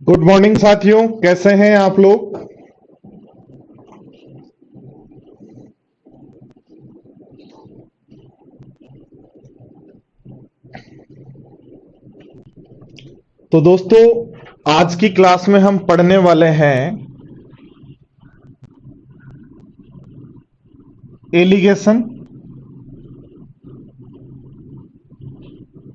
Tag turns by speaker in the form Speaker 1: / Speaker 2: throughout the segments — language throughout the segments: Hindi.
Speaker 1: गुड मॉर्निंग साथियों, कैसे हैं आप लोग। तो दोस्तों, आज की क्लास में हम पढ़ने वाले हैं एलिगेशन।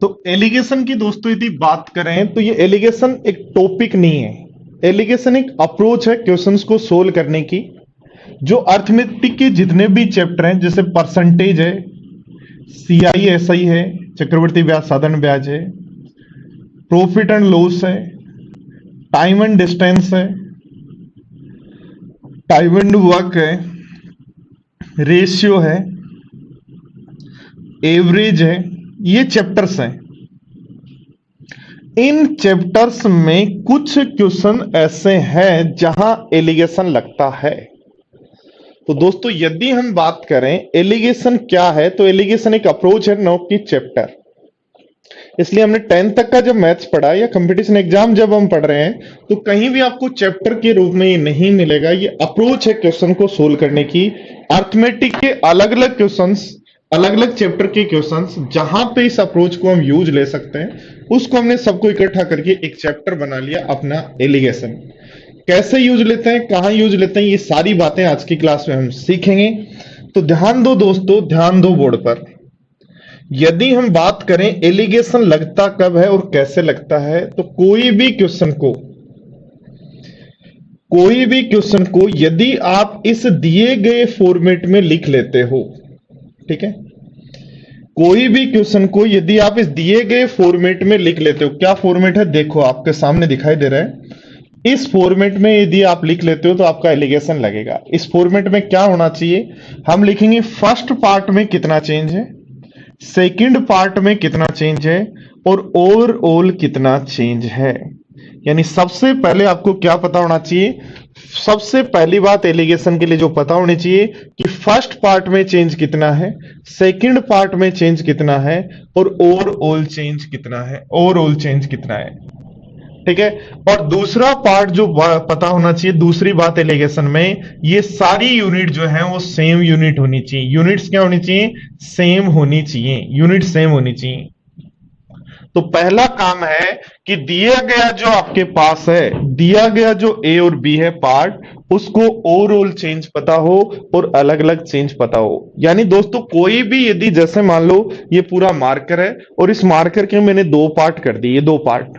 Speaker 1: तो एलिगेशन की दोस्तों यदि बात करें तो ये एलिगेशन एक टॉपिक नहीं है। एलिगेशन एक अप्रोच है क्वेश्चंस को सोल्व करने की। जो अर्थमेटिक के जितने भी चैप्टर हैं, जैसे परसेंटेज है, सीआई एसआई है, चक्रवर्ती ब्याज साधारण ब्याज है, प्रॉफिट एंड लॉस है, टाइम एंड डिस्टेंस है, टाइम एंड वर्क है, रेशियो है, एवरेज है, ये चैप्टर्स हैं। इन चैप्टर्स में कुछ क्वेश्चन ऐसे हैं जहां एलिगेशन लगता है। तो दोस्तों, यदि हम बात करें एलिगेशन क्या है, तो एलिगेशन एक अप्रोच है, नो की चैप्टर। इसलिए हमने 10th तक का जब मैथ्स पढ़ा या कंपटीशन एग्जाम जब हम पढ़ रहे हैं, तो कहीं भी आपको चैप्टर के रूप में ये नहीं मिलेगा। ये अप्रोच है क्वेश्चन को सोल्व करने की। अर्थमेटिक के अलग अलग क्वेश्चंस, अलग अलग चैप्टर के क्वेश्चंस, जहां पे इस अप्रोच को हम यूज ले सकते हैं, उसको हमने सबको इकट्ठा करके एक चैप्टर बना लिया अपना एलिगेशन। कैसे यूज लेते हैं, कहां यूज लेते हैं, ये सारी बातें आज की क्लास में हम सीखेंगे। तो ध्यान दो दोस्तों, ध्यान दो बोर्ड पर। यदि हम बात करें एलिगेशन लगता कब है और कैसे लगता है, तो कोई भी क्वेश्चन को यदि आप इस दिए गए फॉर्मेट में लिख लेते हो, ठीक है, कोई भी क्वेश्चन को यदि आप इस दिए गए फॉर्मेट में लिख लेते हो, क्या फॉर्मेट है देखो आपके सामने दिखाई दे रहा है। इस फॉर्मेट में यदि आप लिख लेते हो तो आपका एलिगेशन लगेगा। इस फॉर्मेट में क्या होना चाहिए, हम लिखेंगे फर्स्ट पार्ट में कितना चेंज है, सेकंड पार्ट में कितना चेंज है, और ओवरऑल कितना चेंज है। यानी सबसे पहले आपको क्या पता होना चाहिए, सबसे पहली बात एलिगेशन के लिए जो पता होनी चाहिए कि फर्स्ट पार्ट में चेंज कितना है, सेकंड पार्ट में चेंज कितना है, और ओवरऑल चेंज कितना है, ओवरऑल चेंज कितना है। ठीक है। और दूसरा पार्ट जो पता होना चाहिए, दूसरी बात एलिगेशन में, ये सारी यूनिट जो है वो सेम यूनिट होनी चाहिए। यूनिट्स क्या होनी चाहिए, सेम होनी चाहिए, यूनिट सेम होनी चाहिए। तो पहला काम है कि दिया गया जो आपके पास है, दिया गया जो ए और बी है पार्ट, उसको ओवरऑल चेंज पता हो और अलग अलग चेंज पता हो। यानी दोस्तों, कोई भी यदि जैसे मान लो ये पूरा मार्कर है और इस मार्कर के मैंने दो पार्ट कर दिए, दो पार्ट,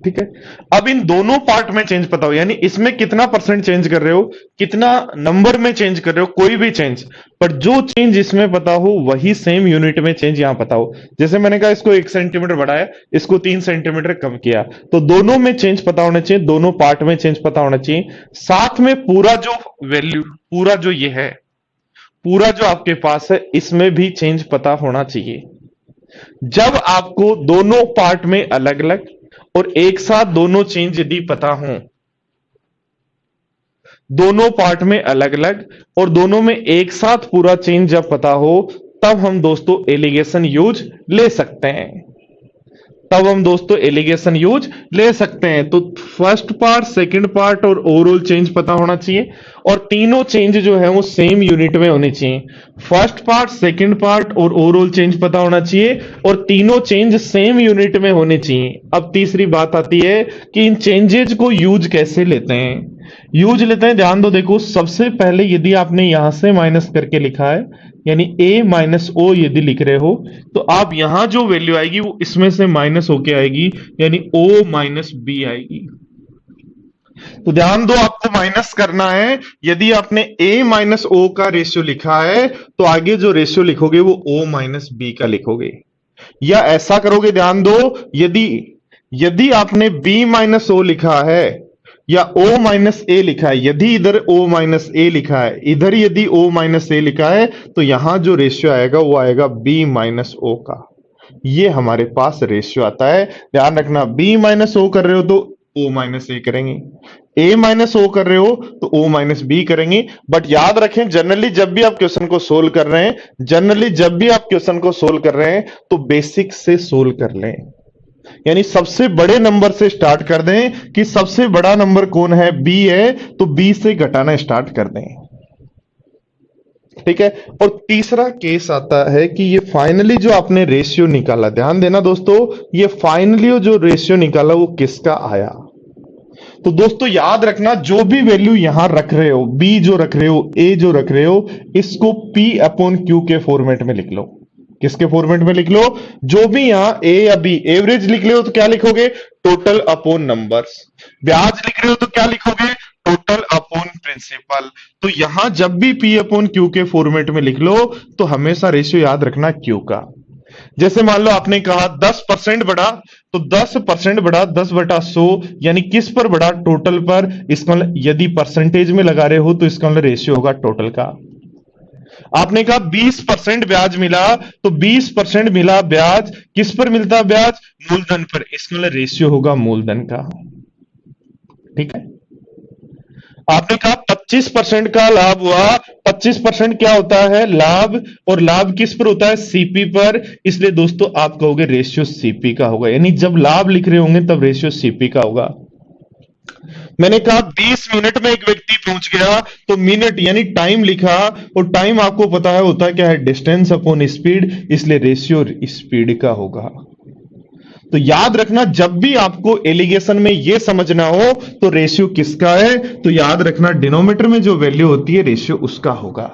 Speaker 1: ठीक है। अब इन दोनों पार्ट में चेंज पता हो, यानी इसमें कितना परसेंट चेंज कर रहे हो, कितना नंबर में चेंज कर रहे हो, कोई भी चेंज, पर जो चेंज इसमें पता हो वही सेम यूनिट में चेंज यहां पता हो। जैसे मैंने कहा इसको 1 सेंटीमीटर बढ़ाया, इसको 3 सेंटीमीटर कम किया, तो दोनों में चेंज पता होना चाहिए, दोनों पार्ट में चेंज पता होना चाहिए। साथ में पूरा जो वैल्यू, पूरा जो ये है, पूरा जो आपके पास है, इसमें भी चेंज पता होना चाहिए। जब आपको दोनों पार्ट में अलग अलग और एक साथ दोनों चेंज यदि पता हो, दोनों पार्ट में अलग अलग और दोनों में एक साथ पूरा चेंज जब पता हो, तब हम दोस्तों एलिगेशन यूज ले सकते हैं। तब हम दोस्तों एलिगेशन यूज ले सकते हैं। तो फर्स्ट पार्ट, सेकंड पार्ट और ओवरऑल चेंज पता होना चाहिए, और तीनों चेंज जो है वो सेम यूनिट में होने चाहिए। फर्स्ट पार्ट, सेकंड पार्ट और ओवरऑल चेंज पता होना चाहिए, और तीनों चेंज सेम यूनिट में होने चाहिए। अब तीसरी बात आती है कि इन चेंजेज को यूज कैसे लेते हैं। यूज लेते हैं, ध्यान दो, देखो सबसे पहले यदि आपने यहां से माइनस करके लिखा है, यानी a माइनस ओ यदि लिख रहे हो, तो आप यहां जो वैल्यू आएगी वो इसमें से माइनस होके आएगी, यानी o माइनस बी आएगी। तो ध्यान दो, आपको माइनस करना है। यदि आपने a माइनस ओ का रेशियो लिखा है, तो आगे जो रेशियो लिखोगे वो o माइनस बी का लिखोगे, या ऐसा करोगे, ध्यान दो, यदि यदि आपने b माइनस ओ लिखा है या o माइनस ए लिखा है, यदि इधर o माइनस ए लिखा है, इधर यदि o माइनस ए लिखा है, तो यहां जो रेशियो आएगा वो आएगा b माइनस ओ का। ये हमारे पास रेशियो आता है। ध्यान रखना, b माइनस ओ कर रहे हो तो o माइनस ए करेंगे, a माइनस ओ कर रहे हो तो o माइनस बी करेंगे। बट याद रखें, जनरली जब भी आप क्वेश्चन को सोल्व कर रहे हैं, जनरली जब भी आप क्वेश्चन को सोल्व कर रहे हैं, तो बेसिक से सोल्व कर लें। यानी सबसे बड़े नंबर से स्टार्ट कर दें कि सबसे बड़ा नंबर कौन है, बी है, तो बी से घटाना स्टार्ट कर दें। ठीक है। और तीसरा केस आता है कि ये फाइनली जो आपने रेशियो निकाला, ध्यान देना दोस्तों, ये फाइनली जो रेशियो निकाला वो किसका आया। तो दोस्तों याद रखना, जो भी वैल्यू यहां रख रहे हो, बी जो रख रहे हो, ए जो रख रहे हो, इसको पी अपॉन क्यू के फॉर्मेट में लिख लो। किसके फॉर्मेट में लिख लो? जो भी यहां ए या बी एवरेज लिख रहे हो तो क्या लिखोगे? Total upon numbers. ब्याज लिख रहे हो तो क्या लिखोगे? Total upon principal. तो यहां जब भी पी अपॉन क्यू के फॉर्मेट में लिख लो तो हमेशा रेशियो याद रखना क्यू का। जैसे मान लो आपने कहा 10% बढ़ा, तो 10% बढ़ा 10/100, यानी किस पर बढ़ा? टोटल पर। इसका यदि परसेंटेज में लगा रहे हो तो इसका रेशियो होगा टोटल का। आपने कहा 20% ब्याज मिला, तो 20% मिला ब्याज, किस पर मिलता ब्याज? मूलधन पर। इसका रेशियो होगा मूलधन का। ठीक है। आपने कहा 25% का लाभ हुआ, 25% क्या होता है? लाभ। और लाभ किस पर होता है? सीपी पर। इसलिए दोस्तों आप कहोगे रेशियो सीपी का होगा, यानी जब लाभ लिख रहे होंगे तब रेशियो सीपी का होगा। मैंने कहा 20 मिनट में एक व्यक्ति पहुंच गया, तो मिनट यानी टाइम लिखा, और टाइम आपको पता है होता है क्या है? डिस्टेंस अपॉन स्पीड, इसलिए रेशियो स्पीड का होगा। तो याद रखना, जब भी आपको एलिगेशन में यह समझना हो तो रेशियो किसका है, तो याद रखना डिनोमिनेटर में जो वैल्यू होती है रेशियो उसका होगा।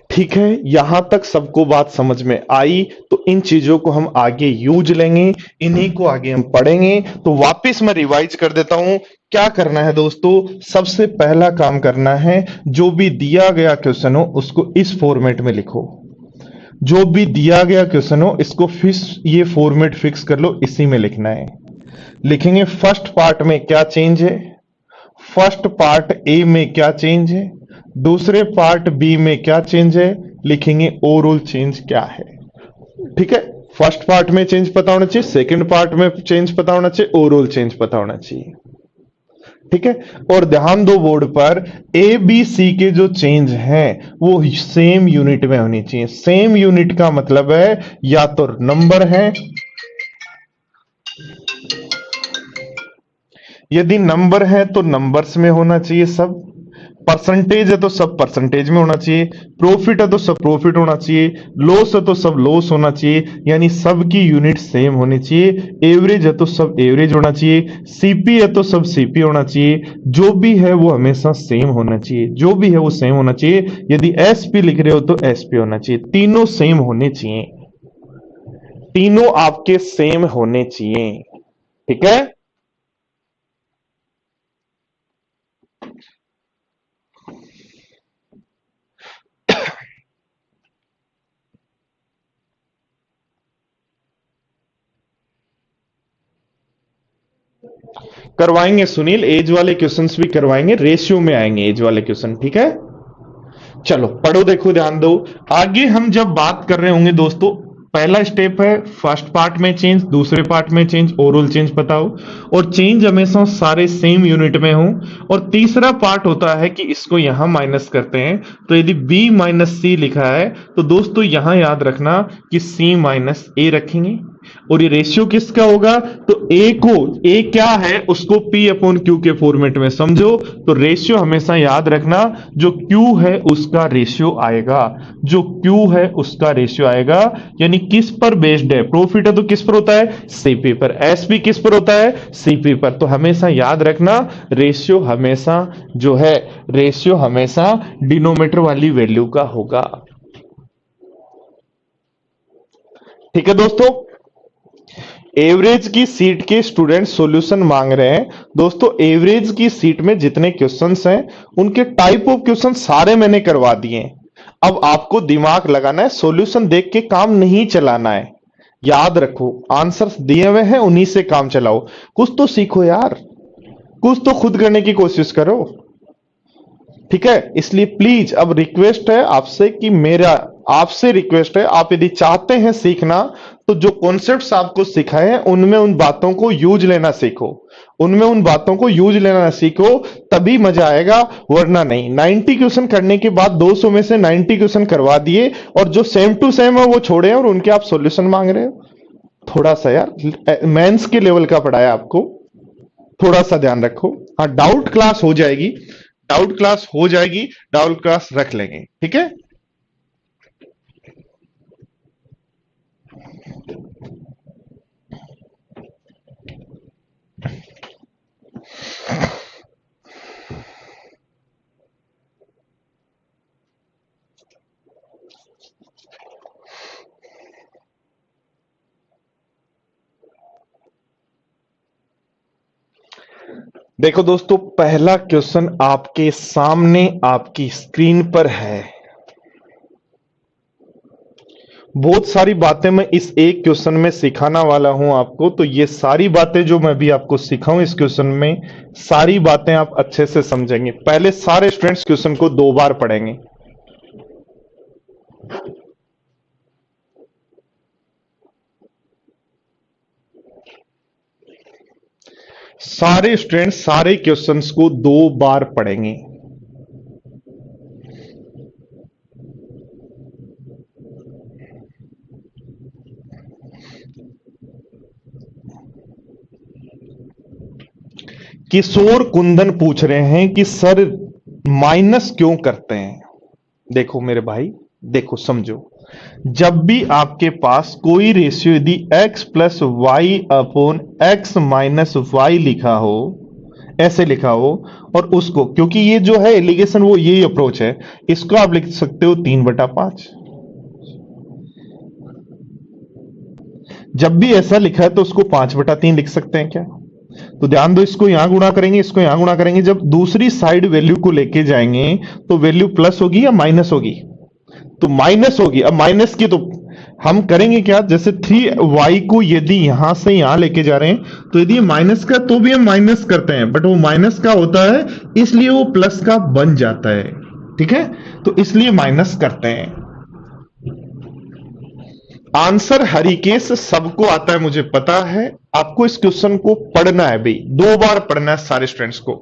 Speaker 1: ठीक है, यहां तक सबको बात समझ में आई। तो इन चीजों को हम आगे यूज लेंगे, इन्हीं को आगे हम पढ़ेंगे। तो वापस मैं रिवाइज कर देता हूं। क्या करना है दोस्तों? सबसे पहला काम करना है, जो भी दिया गया क्वेश्चन हो उसको इस फॉर्मेट में लिखो। जो भी दिया गया क्वेश्चन हो इसको ये फॉर्मेट फिक्स कर लो, इसी में लिखना है। लिखेंगे फर्स्ट पार्ट में क्या चेंज है, फर्स्ट पार्ट ए में क्या चेंज है, दूसरे पार्ट बी में क्या चेंज है, लिखेंगे ओवरऑल चेंज क्या है। ठीक है, फर्स्ट पार्ट में चेंज पता होना चाहिए, सेकंड पार्ट में चेंज पता होना चाहिए, ओवरऑल चेंज पता होना चाहिए। ठीक है। और ध्यान दो बोर्ड पर, ए बी सी के जो चेंज हैं वो सेम यूनिट में होनी चाहिए। सेम यूनिट का मतलब है या तो नंबर है, यदि नंबर है तो नंबर्स में होना चाहिए सब, परसेंटेज है तो सब परसेंटेज में होना चाहिए, प्रॉफिट है तो सब प्रॉफिट होना चाहिए, लॉस है तो सब लॉस होना चाहिए, यानी सबकी यूनिट सेम होनी चाहिए। एवरेज है तो सब एवरेज होना चाहिए, सीपी है तो सब सीपी होना चाहिए। जो भी है वो हमेशा सेम होना चाहिए, जो भी है वो सेम होना चाहिए। यदि एसपी लिख रहे हो तो एसपी होना चाहिए। तीनों सेम होने चाहिए, तीनों आपके सेम होने चाहिए। ठीक है। करवाएंगे सुनील, एज वाले क्वेश्चंस भी करवाएंगे, रेशियो में आएंगे एज वाले क्वेश्चन। ठीक है, चलो पढ़ो, देखो, ध्यान दो। आगे हम जब बात कर रहे होंगे दोस्तों, पहला स्टेप है फर्स्ट पार्ट में चेंज, दूसरे पार्ट में चेंज, ओवरऑल चेंज पता हो, और चेंज हमेशा सारे सेम यूनिट में हो। और तीसरा पार्ट होता है कि इसको यहां माइनस करते हैं, तो यदि b माइनस सी लिखा है तो दोस्तों यहां याद रखना कि c माइनस ए रखेंगे। और ये रेशियो किसका होगा? तो ए को, ए क्या है उसको p अपॉन क्यू के फॉर्मेट में समझो। तो रेशियो हमेशा याद रखना, जो q है उसका रेशियो आएगा, जो q है उसका रेशियो आएगा। यानी किस पर बेस्ड है? प्रॉफिट है तो किस पर होता है? सीपी पर। एसपी किस पर होता है? सीपी पर। तो हमेशा याद रखना रेशियो हमेशा जो है, रेशियो हमेशा डिनोमिनेटर वाली वैल्यू का होगा। ठीक है दोस्तों, एवरेज की सीट के स्टूडेंट सॉल्यूशन मांग रहे हैं। दोस्तों एवरेज की सीट में जितने क्वेश्चंस हैं उनके टाइप ऑफ क्वेश्चन सारे मैंने करवा दिए। अब आपको दिमाग लगाना है, सॉल्यूशन देख के काम नहीं चलाना है। याद रखो, आंसर्स दिए हुए हैं उन्हीं से काम चलाओ। कुछ तो सीखो यार, कुछ तो खुद करने की कोशिश करो। ठीक है, इसलिए प्लीज अब रिक्वेस्ट है आपसे कि मेरा आपसे रिक्वेस्ट है, आप यदि चाहते हैं सीखना तो जो कॉन्सेप्ट्स आपको सिखाए हैं उनमें उन बातों को यूज लेना सीखो, उनमें उन बातों को यूज लेना सीखो, तभी मजा आएगा, वरना नहीं। 90 क्वेश्चन करने के बाद 200 में से 90 क्वेश्चन करवा दिए और जो सेम टू सेम है वो छोड़े और उनके आप सॉल्यूशन मांग रहे हो। थोड़ा सा यार मेंस के लेवल का पढ़ाया आपको, थोड़ा सा ध्यान रखो। हाँ, डाउट क्लास हो जाएगी, डाउट क्लास हो जाएगी, डाउट क्लास रख लेंगे, ठीक है। देखो दोस्तों, पहला क्वेश्चन आपके सामने आपकी स्क्रीन पर है। बहुत सारी बातें मैं इस एक क्वेश्चन में सिखाना वाला हूं आपको, तो ये सारी बातें जो मैं भी आपको सिखाऊं इस क्वेश्चन में, सारी बातें आप अच्छे से समझेंगे। पहले सारे स्टूडेंट्स क्वेश्चन को 2 बार पढ़ेंगे। सारे स्टूडेंट्स सारे क्वेश्चंस को 2 बार पढ़ेंगे। किशोर कुंदन पूछ रहे हैं कि सर माइनस क्यों करते हैं। देखो मेरे भाई, देखो समझो, जब भी आपके पास कोई रेशियो यदि x plus Y upon X minus Y लिखा हो, ऐसे लिखा हो, और उसको, क्योंकि ये जो है एलिगेशन वो यही अप्रोच है, इसको आप लिख सकते हो 3/5। जब भी ऐसा लिखा है तो उसको 5/3 लिख सकते हैं क्या। तो ध्यान दो, इसको यहां गुणा करेंगे, इसको यहां गुणा करेंगे, जब दूसरी साइड वैल्यू को लेके जाएंगे तो वैल्यू प्लस होगी या माइनस होगी, तो माइनस होगी। अब माइनस की तो हम करेंगे क्या, जैसे 3y को यदि यहां से यहां लेके जा रहे हैं तो यदि माइनस का तो भी हम माइनस करते हैं, बट वो माइनस का होता है इसलिए वो प्लस का बन जाता है, ठीक है, तो इसलिए माइनस करते हैं। आंसर हरिकेश सबको आता है, मुझे पता है। आपको इस क्वेश्चन को पढ़ना है भाई, 2 बार पढ़ना है सारे स्टूडेंट्स को।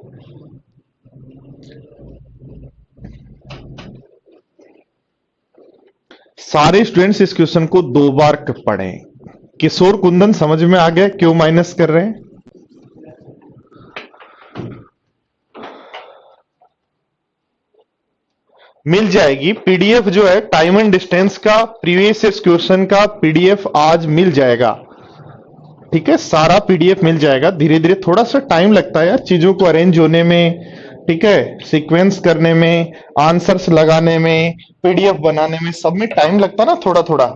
Speaker 1: सारे स्टूडेंट्स इस क्वेश्चन को 2 बार पढ़ें। किशोर कुंदन समझ में आ गया क्यों माइनस कर रहे हैं। मिल जाएगी पीडीएफ, जो है टाइम एंड डिस्टेंस का प्रीवियस क्वेश्चन का पीडीएफ आज मिल जाएगा, ठीक है, सारा पीडीएफ मिल जाएगा। धीरे धीरे थोड़ा सा टाइम लगता है यार चीजों को अरेंज होने में, ठीक है, सीक्वेंस करने में, आंसर्स लगाने में, पीडीएफ बनाने में, सब में टाइम लगता है ना थोड़ा थोड़ा।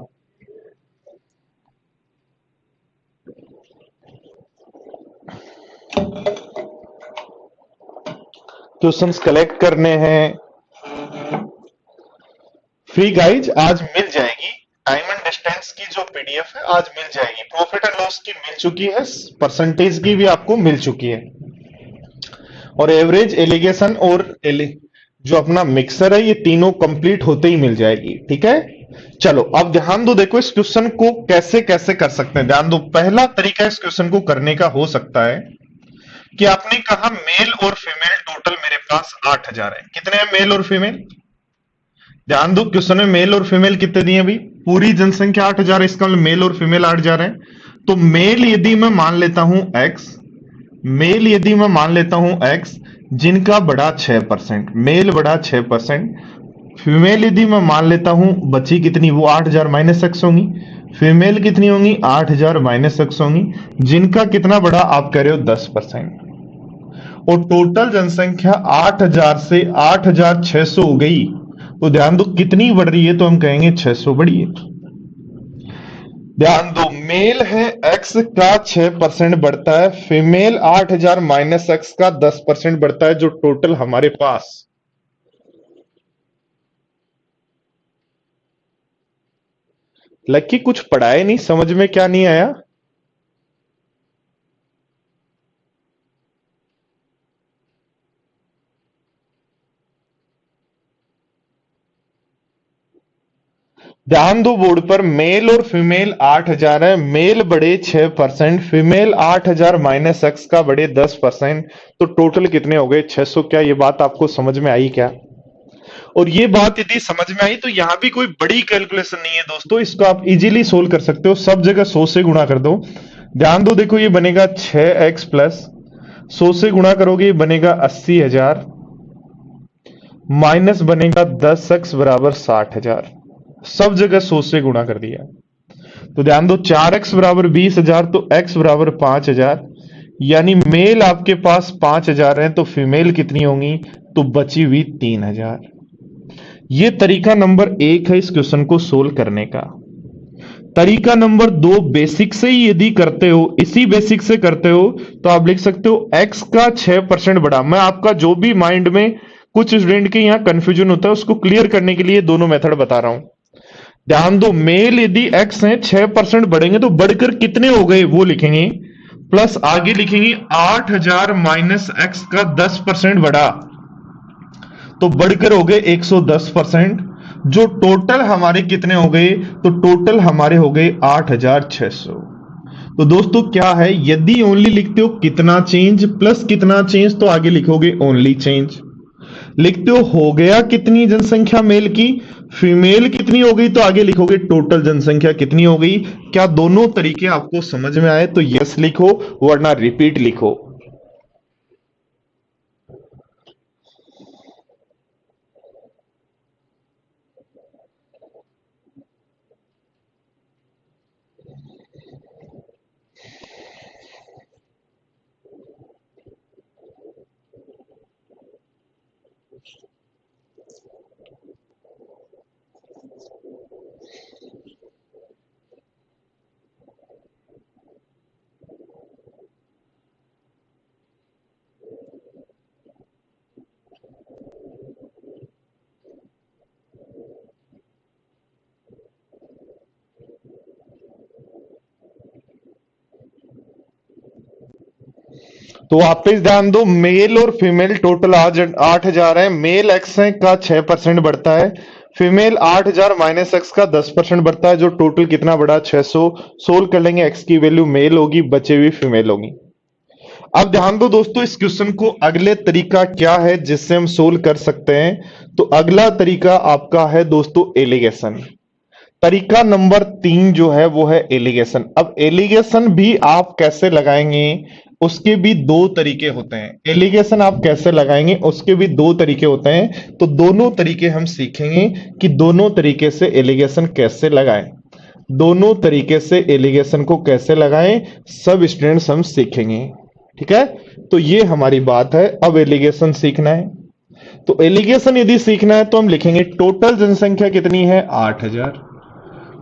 Speaker 1: क्वेश्चंस कलेक्ट करने हैं। फ्री गाइड आज मिल जाएगी, टाइम एंड डिस्टेंस की जो पीडीएफ है आज मिल जाएगी, प्रॉफिट एंड लॉस की मिल चुकी है, परसेंटेज की भी आपको मिल चुकी है, और एवरेज, एलिगेशन और जो अपना मिक्सर है, ये तीनों कंप्लीट होते ही मिल जाएगी, ठीक है। चलो अब ध्यान दो, देखो इस क्वेश्चन को कैसे कैसे कर सकते हैं। ध्यान दो, पहला तरीका इस क्वेश्चन को करने का हो सकता है कि आपने कहा मेल और फीमेल टोटल मेरे पास 8,000 है। कितने हैं मेल और फीमेल, ध्यान दो क्वेश्चन में मेल और फीमेल कितने दिए अभी, पूरी जनसंख्या 8,000 है, इसका मतलब मेल और फीमेल 8,000 है। तो मेल यदि मैं मान लेता हूं x, मेल यदि मैं मान लेता हूं x, जिनका बड़ा 6%, मेल बड़ा 6%, फीमेल यदि मैं मान लेता हूं बची कितनी, वो 8,000 माइनस एक्स होंगी, फीमेल कितनी होंगी 8,000 माइनस एक्स होंगी, जिनका कितना बड़ा आप कह रहे हो 10%, और टोटल जनसंख्या 8,000 से 8,600 हो गई। तो ध्यान दो कितनी बढ़ रही है, तो हम कहेंगे 600 बढ़ी है। ध्यान दो, मेल है एक्स का 6% बढ़ता है, फीमेल 8,000 माइनस एक्स का 10% बढ़ता है, जो टोटल हमारे पास। लक्की कुछ पढ़ाए नहीं, समझ में क्या नहीं आया। ध्यान दो बोर्ड पर, मेल और फीमेल 8000 है, मेल बढ़े 6%, फीमेल 8000 माइनस एक्स का बढ़े 10%, तो टोटल कितने हो गए 600। क्या ये बात आपको समझ में आई क्या? और ये बात यदि समझ में आई तो यहां भी कोई बड़ी कैलकुलेशन नहीं है दोस्तों, इसको आप इजीली सोल्व कर सकते हो, सब जगह 100 से गुणा कर दो। ध्यान दो, देखो ये बनेगा 6x प्लस 100 से गुणा करोगे ये बनेगा 80,000 माइनस बनेगा 10x बराबर 60,000, सब जगह 100 से गुणा कर दिया। तो ध्यान दो 4x बराबर 20,000 तो x बराबर 5,000, यानी मेल आपके पास 5,000 है तो फीमेल कितनी होंगी, तो बची हुई 3,000। ये तरीका नंबर 1 है इस क्वेश्चन को सोल्व करने का। तरीका नंबर 2, बेसिक से ही यदि करते हो, इसी बेसिक से करते हो तो आप लिख सकते हो x का 6% बढ़ा। मैं आपका जो भी माइंड में कुछ स्टूडेंट के यहां कंफ्यूजन होता है उसको क्लियर करने के लिए दोनों मेथड बता रहा हूं। ध्यान दो, मेल यदि x है 6% बढ़ेंगे तो बढ़कर कितने हो गए वो लिखेंगे, प्लस आगे लिखेंगे 8,000 माइनस एक्स का 10% बढ़ा तो बढ़कर हो गए 110%। जो टोटल हमारे कितने हो गए, तो टोटल हमारे हो गए 8,600। तो दोस्तों क्या है, यदि ओनली लिखते हो कितना चेंज प्लस कितना चेंज तो आगे लिखोगे ओनली चेंज। लिखते हो गया कितनी जनसंख्या मेल की, फीमेल कितनी हो गई तो आगे लिखोगे टोटल जनसंख्या कितनी हो गई। क्या दोनों तरीके आपको समझ में आए तो यस लिखो, वरना रिपीट लिखो। तो वापस ध्यान दो, मेल और फीमेल टोटल आज 8,000 है, मेल एक्स है का 6% बढ़ता है, फीमेल 8,000 माइनस एक्स का 10% बढ़ता है, जो टोटल कितना बढ़ा 600। सोल्व कर लेंगे, एक्स की वैल्यू मेल होगी, बचे हुई फीमेल होगी। अब ध्यान दो दोस्तों, इस क्वेश्चन को अगले तरीका क्या है जिससे हम सोल्व कर सकते हैं, तो अगला तरीका आपका है दोस्तों एलिगेशन। तरीका नंबर 3 जो है वो है एलिगेशन। अब एलिगेशन भी आप कैसे लगाएंगे, उसके भी दो तरीके होते हैं। एलिगेशन आप कैसे लगाएंगे उसके भी दो तरीके होते हैं, तो दोनों तरीके हम सीखेंगे कि दोनों तरीके से एलिगेशन कैसे लगाएं। दोनों तरीके से एलिगेशन को कैसे लगाएं सब स्टूडेंट्स हम सीखेंगे, ठीक है। तो ये हमारी बात है, अब एलिगेशन सीखना है। तो एलिगेशन यदि सीखना है तो हम लिखेंगे टोटल जनसंख्या कितनी है 8,000,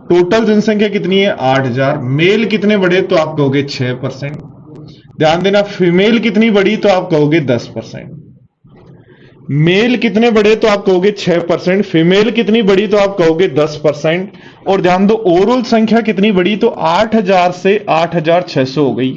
Speaker 1: टोटल जनसंख्या कितनी है 8,000, मेल कितने बढ़े तो आप कहोगे 6%, ध्यान देना फीमेल कितनी बढ़ी तो आप कहोगे 10%। मेल कितने बढ़े तो आप कहोगे 6%, फीमेल कितनी बढ़ी तो आप कहोगे 10%। और ध्यान दो ओवरऑल संख्या कितनी बढ़ी तो 8,000 से 8,600 हो गई।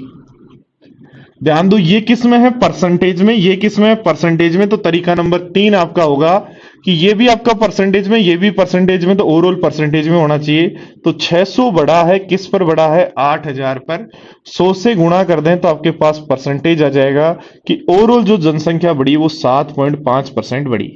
Speaker 1: ध्यान दो ये किस में है परसेंटेज में, ये किस में है परसेंटेज में, तो तरीका नंबर 3 आपका होगा कि ये भी आपका परसेंटेज में, ये भी परसेंटेज में, तो ओवरऑल परसेंटेज में होना चाहिए। तो 600 बड़ा है किस पर बड़ा है 8,000 पर, 100 से गुणा कर दें तो आपके पास परसेंटेज आ जाएगा कि ओवरऑल जो जनसंख्या बढ़ी वो 7.5% बढ़ी।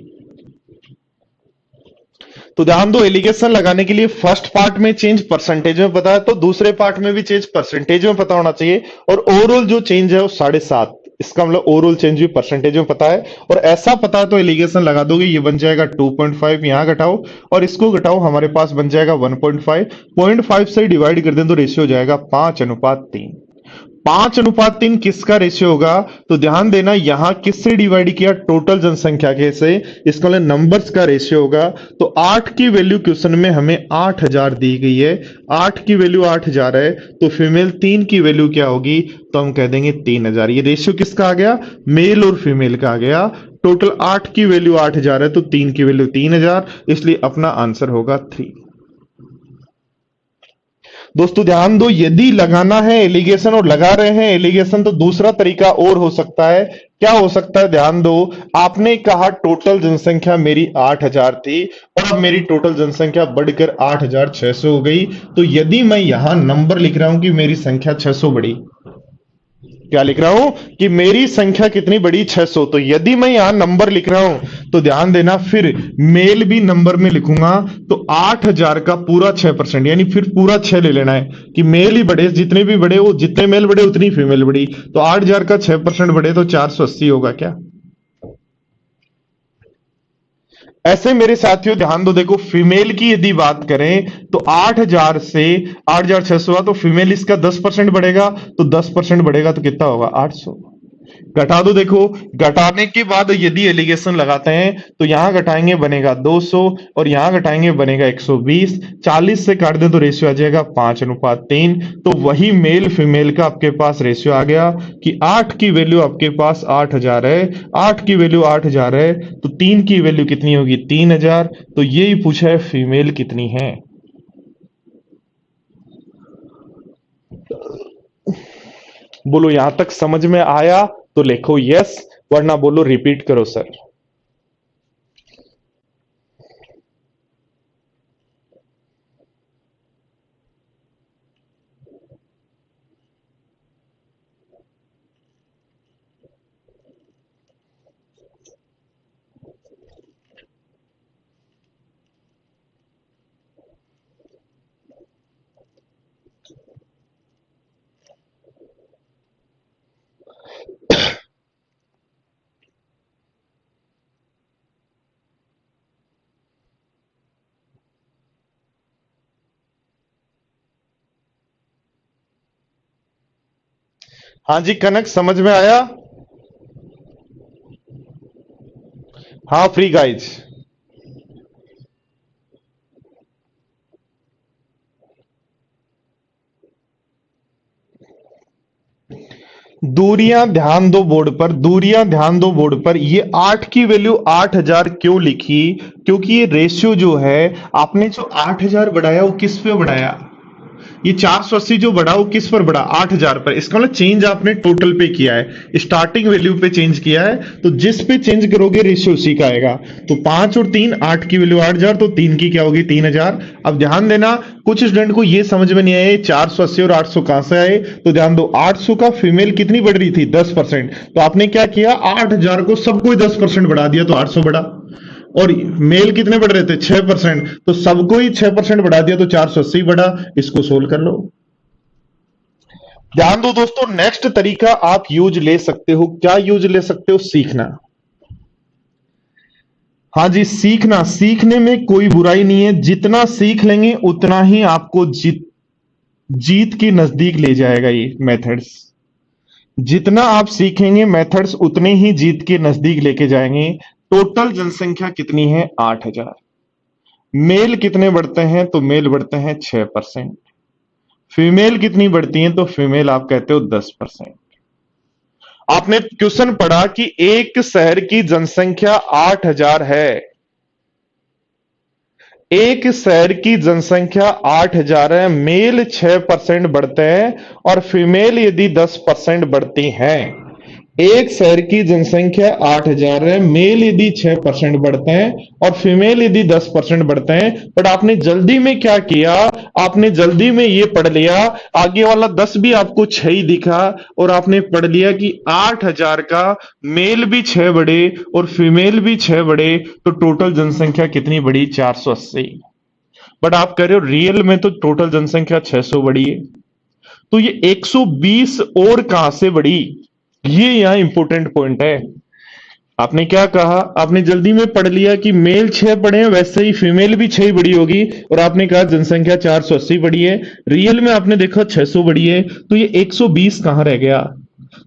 Speaker 1: तो ध्यान दो एलिगेशन लगाने के लिए फर्स्ट पार्ट में चेंज परसेंटेज में पता है तो दूसरे पार्ट में भी चेंज परसेंटेज में पता होना चाहिए, और ओवरऑल जो चेंज है वो 7.5, इसका मतलब ओवरऑल चेंज भी परसेंटेज में पता है। और ऐसा पता है तो एलिगेशन लगा दोगे, ये बन जाएगा 2.5, यहां घटाओ और इसको घटाओ, हमारे पास बन जाएगा 1.5, 0.5 से डिवाइड कर दें तो रेशियो हो जाएगा 5:3। 5:3 किसका रेशियो होगा, तो ध्यान देना यहां किससे डिवाइड किया टोटल जनसंख्या के से, इसका मतलब नंबर्स का रेशियो होगा। तो 8 की वैल्यू क्वेश्चन में हमें 8,000 दी गई है, 8 की वैल्यू 8,000 है, तो फीमेल 3 की वैल्यू क्या होगी, तो हम कह देंगे 3,000। ये रेशियो किसका आ गया, मेल और फीमेल का आ गया। टोटल 8 की वैल्यू 8,000 है तो 3 की वैल्यू 3,000, इसलिए अपना आंसर होगा 3। दोस्तों ध्यान दो, यदि लगाना है एलिगेशन और लगा रहे हैं एलिगेशन तो दूसरा तरीका और हो सकता है। क्या हो सकता है, ध्यान दो। आपने कहा टोटल जनसंख्या मेरी 8,000 थी और अब मेरी टोटल जनसंख्या बढ़कर 8,600 हो गई। तो यदि मैं यहां नंबर लिख रहा हूं कि मेरी संख्या 600 बढ़ी, क्या लिख रहा हूं कि मेरी संख्या कितनी बड़ी 600, तो यदि मैं यहां नंबर लिख रहा हूं तो ध्यान देना, फिर मेल भी नंबर में लिखूंगा तो 8,000 का पूरा 6%, यानी फिर पूरा 6 ले लेना है कि मेल ही बढ़े, जितने भी बढ़े वो, जितने मेल बढ़े उतनी फीमेल बढ़ी। तो 8,000 का 6% बढ़े तो 480 होगा क्या? ऐसे मेरे साथियों ध्यान दो, देखो फीमेल की यदि बात करें तो 8,000 से 8,600 हुआ, तो फीमेल इसका 10% बढ़ेगा, तो 10% बढ़ेगा तो कितना होगा? 800। घटा दो, देखो घटाने के बाद यदि एलिगेशन लगाते हैं तो यहां घटाएंगे बनेगा 200 और यहां घटाएंगे बनेगा 120। 40 से काट दें तो रेशियो आ जाएगा 5:3। तो वही मेल फीमेल का आपके पास रेशियो आ गया कि 8 की वैल्यू आपके पास 8,000 है, 8 की वैल्यू 8,000 है तो 3 की वैल्यू कितनी होगी? 3,000। तो यही पूछा है फीमेल कितनी है। बोलो यहां तक समझ में आया तो लिखो यस, वरना बोलो रिपीट करो सर। हाँ जी कनक, समझ में आया? हाँ फ्री गाइज। दूरियां ध्यान दो बोर्ड पर, दूरियां ध्यान दो बोर्ड पर। ये 8 की वैल्यू 8,000 क्यों लिखी? क्योंकि ये रेशियो जो है, आपने जो 8,000 बढ़ाया वो किस पे बढ़ाया? ये 480 जो बढ़ा वो किस पर बढ़ा? 8,000 पर। इसका मतलब चेंज आपने टोटल पे किया है, स्टार्टिंग वैल्यू पे चेंज किया है। तो जिस पे चेंज करोगे रेशियो उसी का आएगा। तो 5 और 3, 8 की वैल्यू 8,000 तो 3 की क्या होगी? 3,000। अब ध्यान देना, कुछ स्टूडेंट को ये समझ में नहीं आया 480 और 800 कहां से आए। तो ध्यान दो, 800 का फीमेल कितनी बढ़ रही थी? 10%। तो आपने क्या किया? 8,000 को सबको 10% बढ़ा दिया तो 800 बढ़ा। और मेल कितने बढ़ रहे थे? 6%। तो सबको ही 6% बढ़ा दिया तो 480 बढ़ा। इसको सोल्व कर लो। ध्यान दो दोस्तों, नेक्स्ट तरीका आप यूज ले सकते हो। क्या यूज ले सकते हो? सीखना। हाँ जी सीखना, सीखने में कोई बुराई नहीं है। जितना सीख लेंगे उतना ही आपको जीत जीत के नजदीक ले जाएगा ये मेथड्स। जितना आप सीखेंगे मेथड्स उतने ही जीत के नजदीक लेके जाएंगे। टोटल जनसंख्या कितनी है? 8,000। मेल कितने बढ़ते हैं? तो मेल बढ़ते हैं 6%। फीमेल कितनी बढ़ती हैं? तो फीमेल आप कहते हो 10%। आपने क्वेश्चन पढ़ा कि एक शहर की जनसंख्या 8,000 है, एक शहर की जनसंख्या 8,000 है, मेल 6% बढ़ते हैं और फीमेल यदि 10% बढ़ती हैं। एक शहर की जनसंख्या 8,000 है, मेल यदि 6% बढ़ते हैं और फीमेल यदि 10% बढ़ते हैं। बट आपने जल्दी में क्या किया? आपने जल्दी में ये पढ़ लिया, आगे वाला 10 भी आपको 6 ही दिखा और आपने पढ़ लिया कि 8,000 का मेल भी 6 बढ़े और फीमेल भी 6 बढ़े तो टोटल जनसंख्या कितनी बढ़ी? 480। बट आप कह रहे हो रियल में तो टोटल जनसंख्या 600 बढ़ी है। तो ये 120 और कहां से बढ़ी? ये यहां इंपॉर्टेंट पॉइंट है। आपने क्या कहा? आपने जल्दी में पढ़ लिया कि मेल 6 बढ़े हैं, वैसे ही फीमेल भी 6 बढ़ी होगी और आपने कहा जनसंख्या 480 बढ़ी है। रियल में आपने देखा 600 बढ़ी है। तो ये 120 कहां रह गया?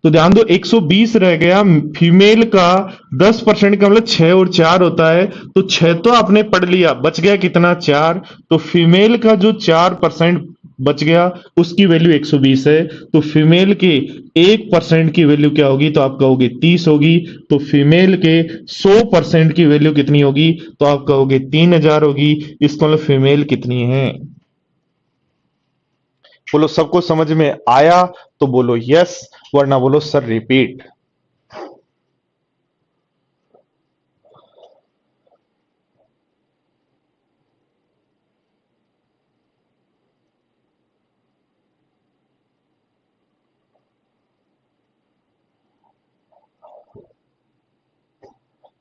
Speaker 1: तो ध्यान दो, 120 रह गया। फीमेल का 10% का मतलब 6 और 4 होता है। तो 6 तो आपने पढ़ लिया, बच गया कितना? 4। तो फीमेल का जो 4% बच गया उसकी वैल्यू 120 है। तो फीमेल के 1% की वैल्यू क्या होगी? तो आप कहोगे 30 होगी। तो फीमेल के 100% की वैल्यू कितनी होगी? तो आप कहोगे 3,000 होगी। इसको मतलब फीमेल कितनी है? बोलो सबको समझ में आया तो बोलो यस, वरना बोलो सर रिपीट।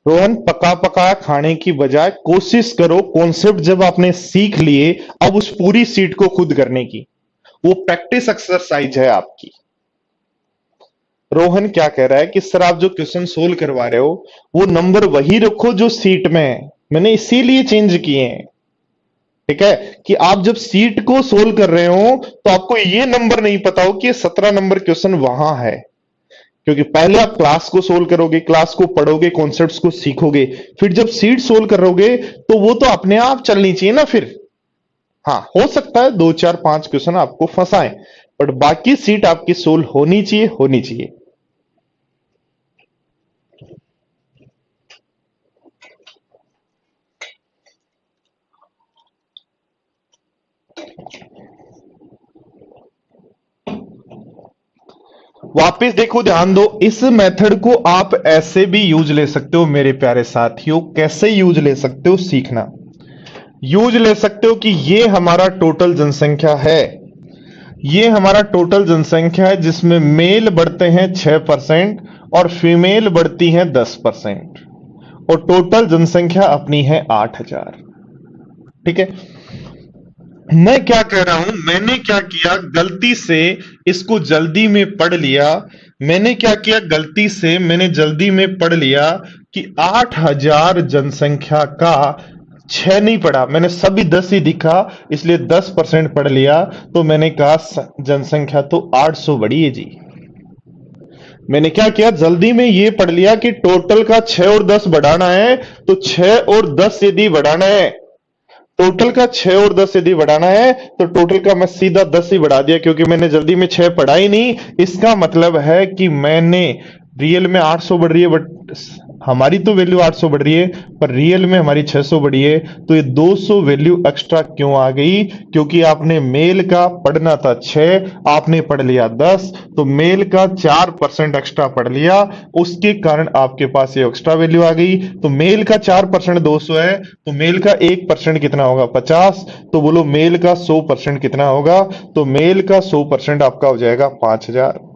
Speaker 1: रोहन, पका पका खाने की बजाय कोशिश करो कॉन्सेप्ट जब आपने सीख लिए अब उस पूरी सीट को खुद करने की। वो प्रैक्टिस एक्सरसाइज है आपकी। रोहन क्या कह रहा है कि सर आप जो क्वेश्चन सोल्व करवा रहे हो वो नंबर वही रखो जो सीट में है, मैंने इसीलिए चेंज किए हैं। ठीक है, कि आप जब सीट को सोल्व कर रहे हो तो आपको ये नंबर नहीं पता हो कि ये 17 नंबर क्वेश्चन वहां है, क्योंकि पहले आप क्लास को सोल्व करोगे, क्लास को पढ़ोगे, कॉन्सेप्ट्स को सीखोगे, फिर जब सीट सोल्व करोगे तो वो तो अपने आप चलनी चाहिए ना फिर। हाँ, हो सकता है 2 4 5 क्वेश्चन आपको फंसाएं, बट बाकी सीट आपकी सोल्व होनी चाहिए, होनी चाहिए। वापस देखो, ध्यान दो, इस मेथड को आप ऐसे भी यूज ले सकते हो मेरे प्यारे साथियों। कैसे यूज ले सकते हो, सीखना। यूज ले सकते हो कि ये हमारा टोटल जनसंख्या है, ये हमारा टोटल जनसंख्या है जिसमें मेल बढ़ते हैं 6% और फीमेल बढ़ती हैं 10%, और टोटल जनसंख्या अपनी है 8,000। ठीक है, मैं क्या कह रहा हूं, मैंने क्या किया गलती से, इसको जल्दी में पढ़ लिया। मैंने क्या किया गलती से, मैंने जल्दी में पढ़ लिया कि 8,000 जनसंख्या का 6 नहीं पढ़ा, मैंने सभी 10 ही दिखा, इसलिए 10% पढ़ लिया। तो मैंने कहा जनसंख्या तो 800 बढ़ी है जी। मैंने क्या किया, जल्दी में ये पढ़ लिया कि टोटल का 6 और 10 बढ़ाना है, तो 6 और 10 यदि बढ़ाना है, टोटल का 6 और 10 यदि बढ़ाना है तो टोटल का मैं सीधा 10 ही बढ़ा दिया, क्योंकि मैंने जल्दी में 6 पढ़ा ही नहीं। इसका मतलब है कि मैंने, रियल में 800 बढ़ रही है बट हमारी तो वैल्यू 800 बढ़ रही है, पर रियल में हमारी 600 बढ़ी है। तो ये 200 वैल्यू एक्स्ट्रा क्यों आ गई, क्योंकि आपने मेल का पढ़ना था 6, आपने पढ़ लिया 10, तो मेल का 4% एक्स्ट्रा पढ़ लिया, उसके कारण आपके पास ये एक्स्ट्रा वैल्यू आ गई। तो मेल का 4% 200 है, तो मेल का 1% कितना होगा, 50। तो बोलो मेल का 100% कितना होगा, तो मेल का 100% आपका हो जाएगा 5,000।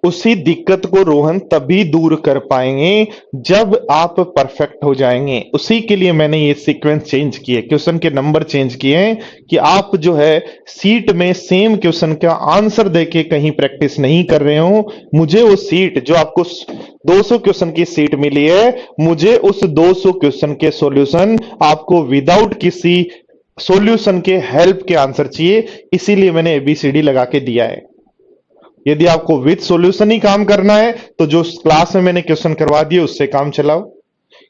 Speaker 1: उसी दिक्कत को रोहन तभी दूर कर पाएंगे जब आप परफेक्ट हो जाएंगे। उसी के लिए मैंने ये सीक्वेंस चेंज किए, क्वेश्चन के नंबर चेंज किए हैं, कि आप जो है सीट में सेम क्वेश्चन का आंसर देके कहीं प्रैक्टिस नहीं कर रहे हो। मुझे वो सीट जो आपको 200 क्वेश्चन की सीट मिली है, मुझे उस 200 क्वेश्चन के सॉल्यूशन आपको विदाउट किसी सॉल्यूशन के हेल्प के आंसर चाहिए, इसीलिए मैंने एबीसीडी लगा के दिया है। यदि आपको विथ सॉल्यूशन ही काम करना है तो जो क्लास में मैंने क्वेश्चन करवा दिए उससे काम चलाओ।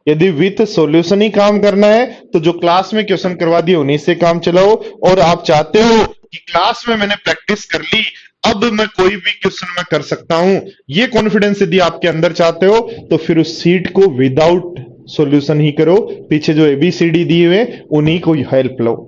Speaker 1: यदि विथ सॉल्यूशन ही काम करना है तो जो क्लास में क्वेश्चन करवा दिए उन्हीं से काम चलाओ। और आप चाहते हो कि क्लास में मैंने प्रैक्टिस कर ली, अब मैं कोई भी क्वेश्चन मैं कर सकता हूं, ये कॉन्फिडेंस यदि आपके अंदर चाहते हो, तो फिर उस सीट को विदाउट सॉल्यूशन ही करो, पीछे जो एबीसीडी दिए हुए उन्हीं को हेल्प लो।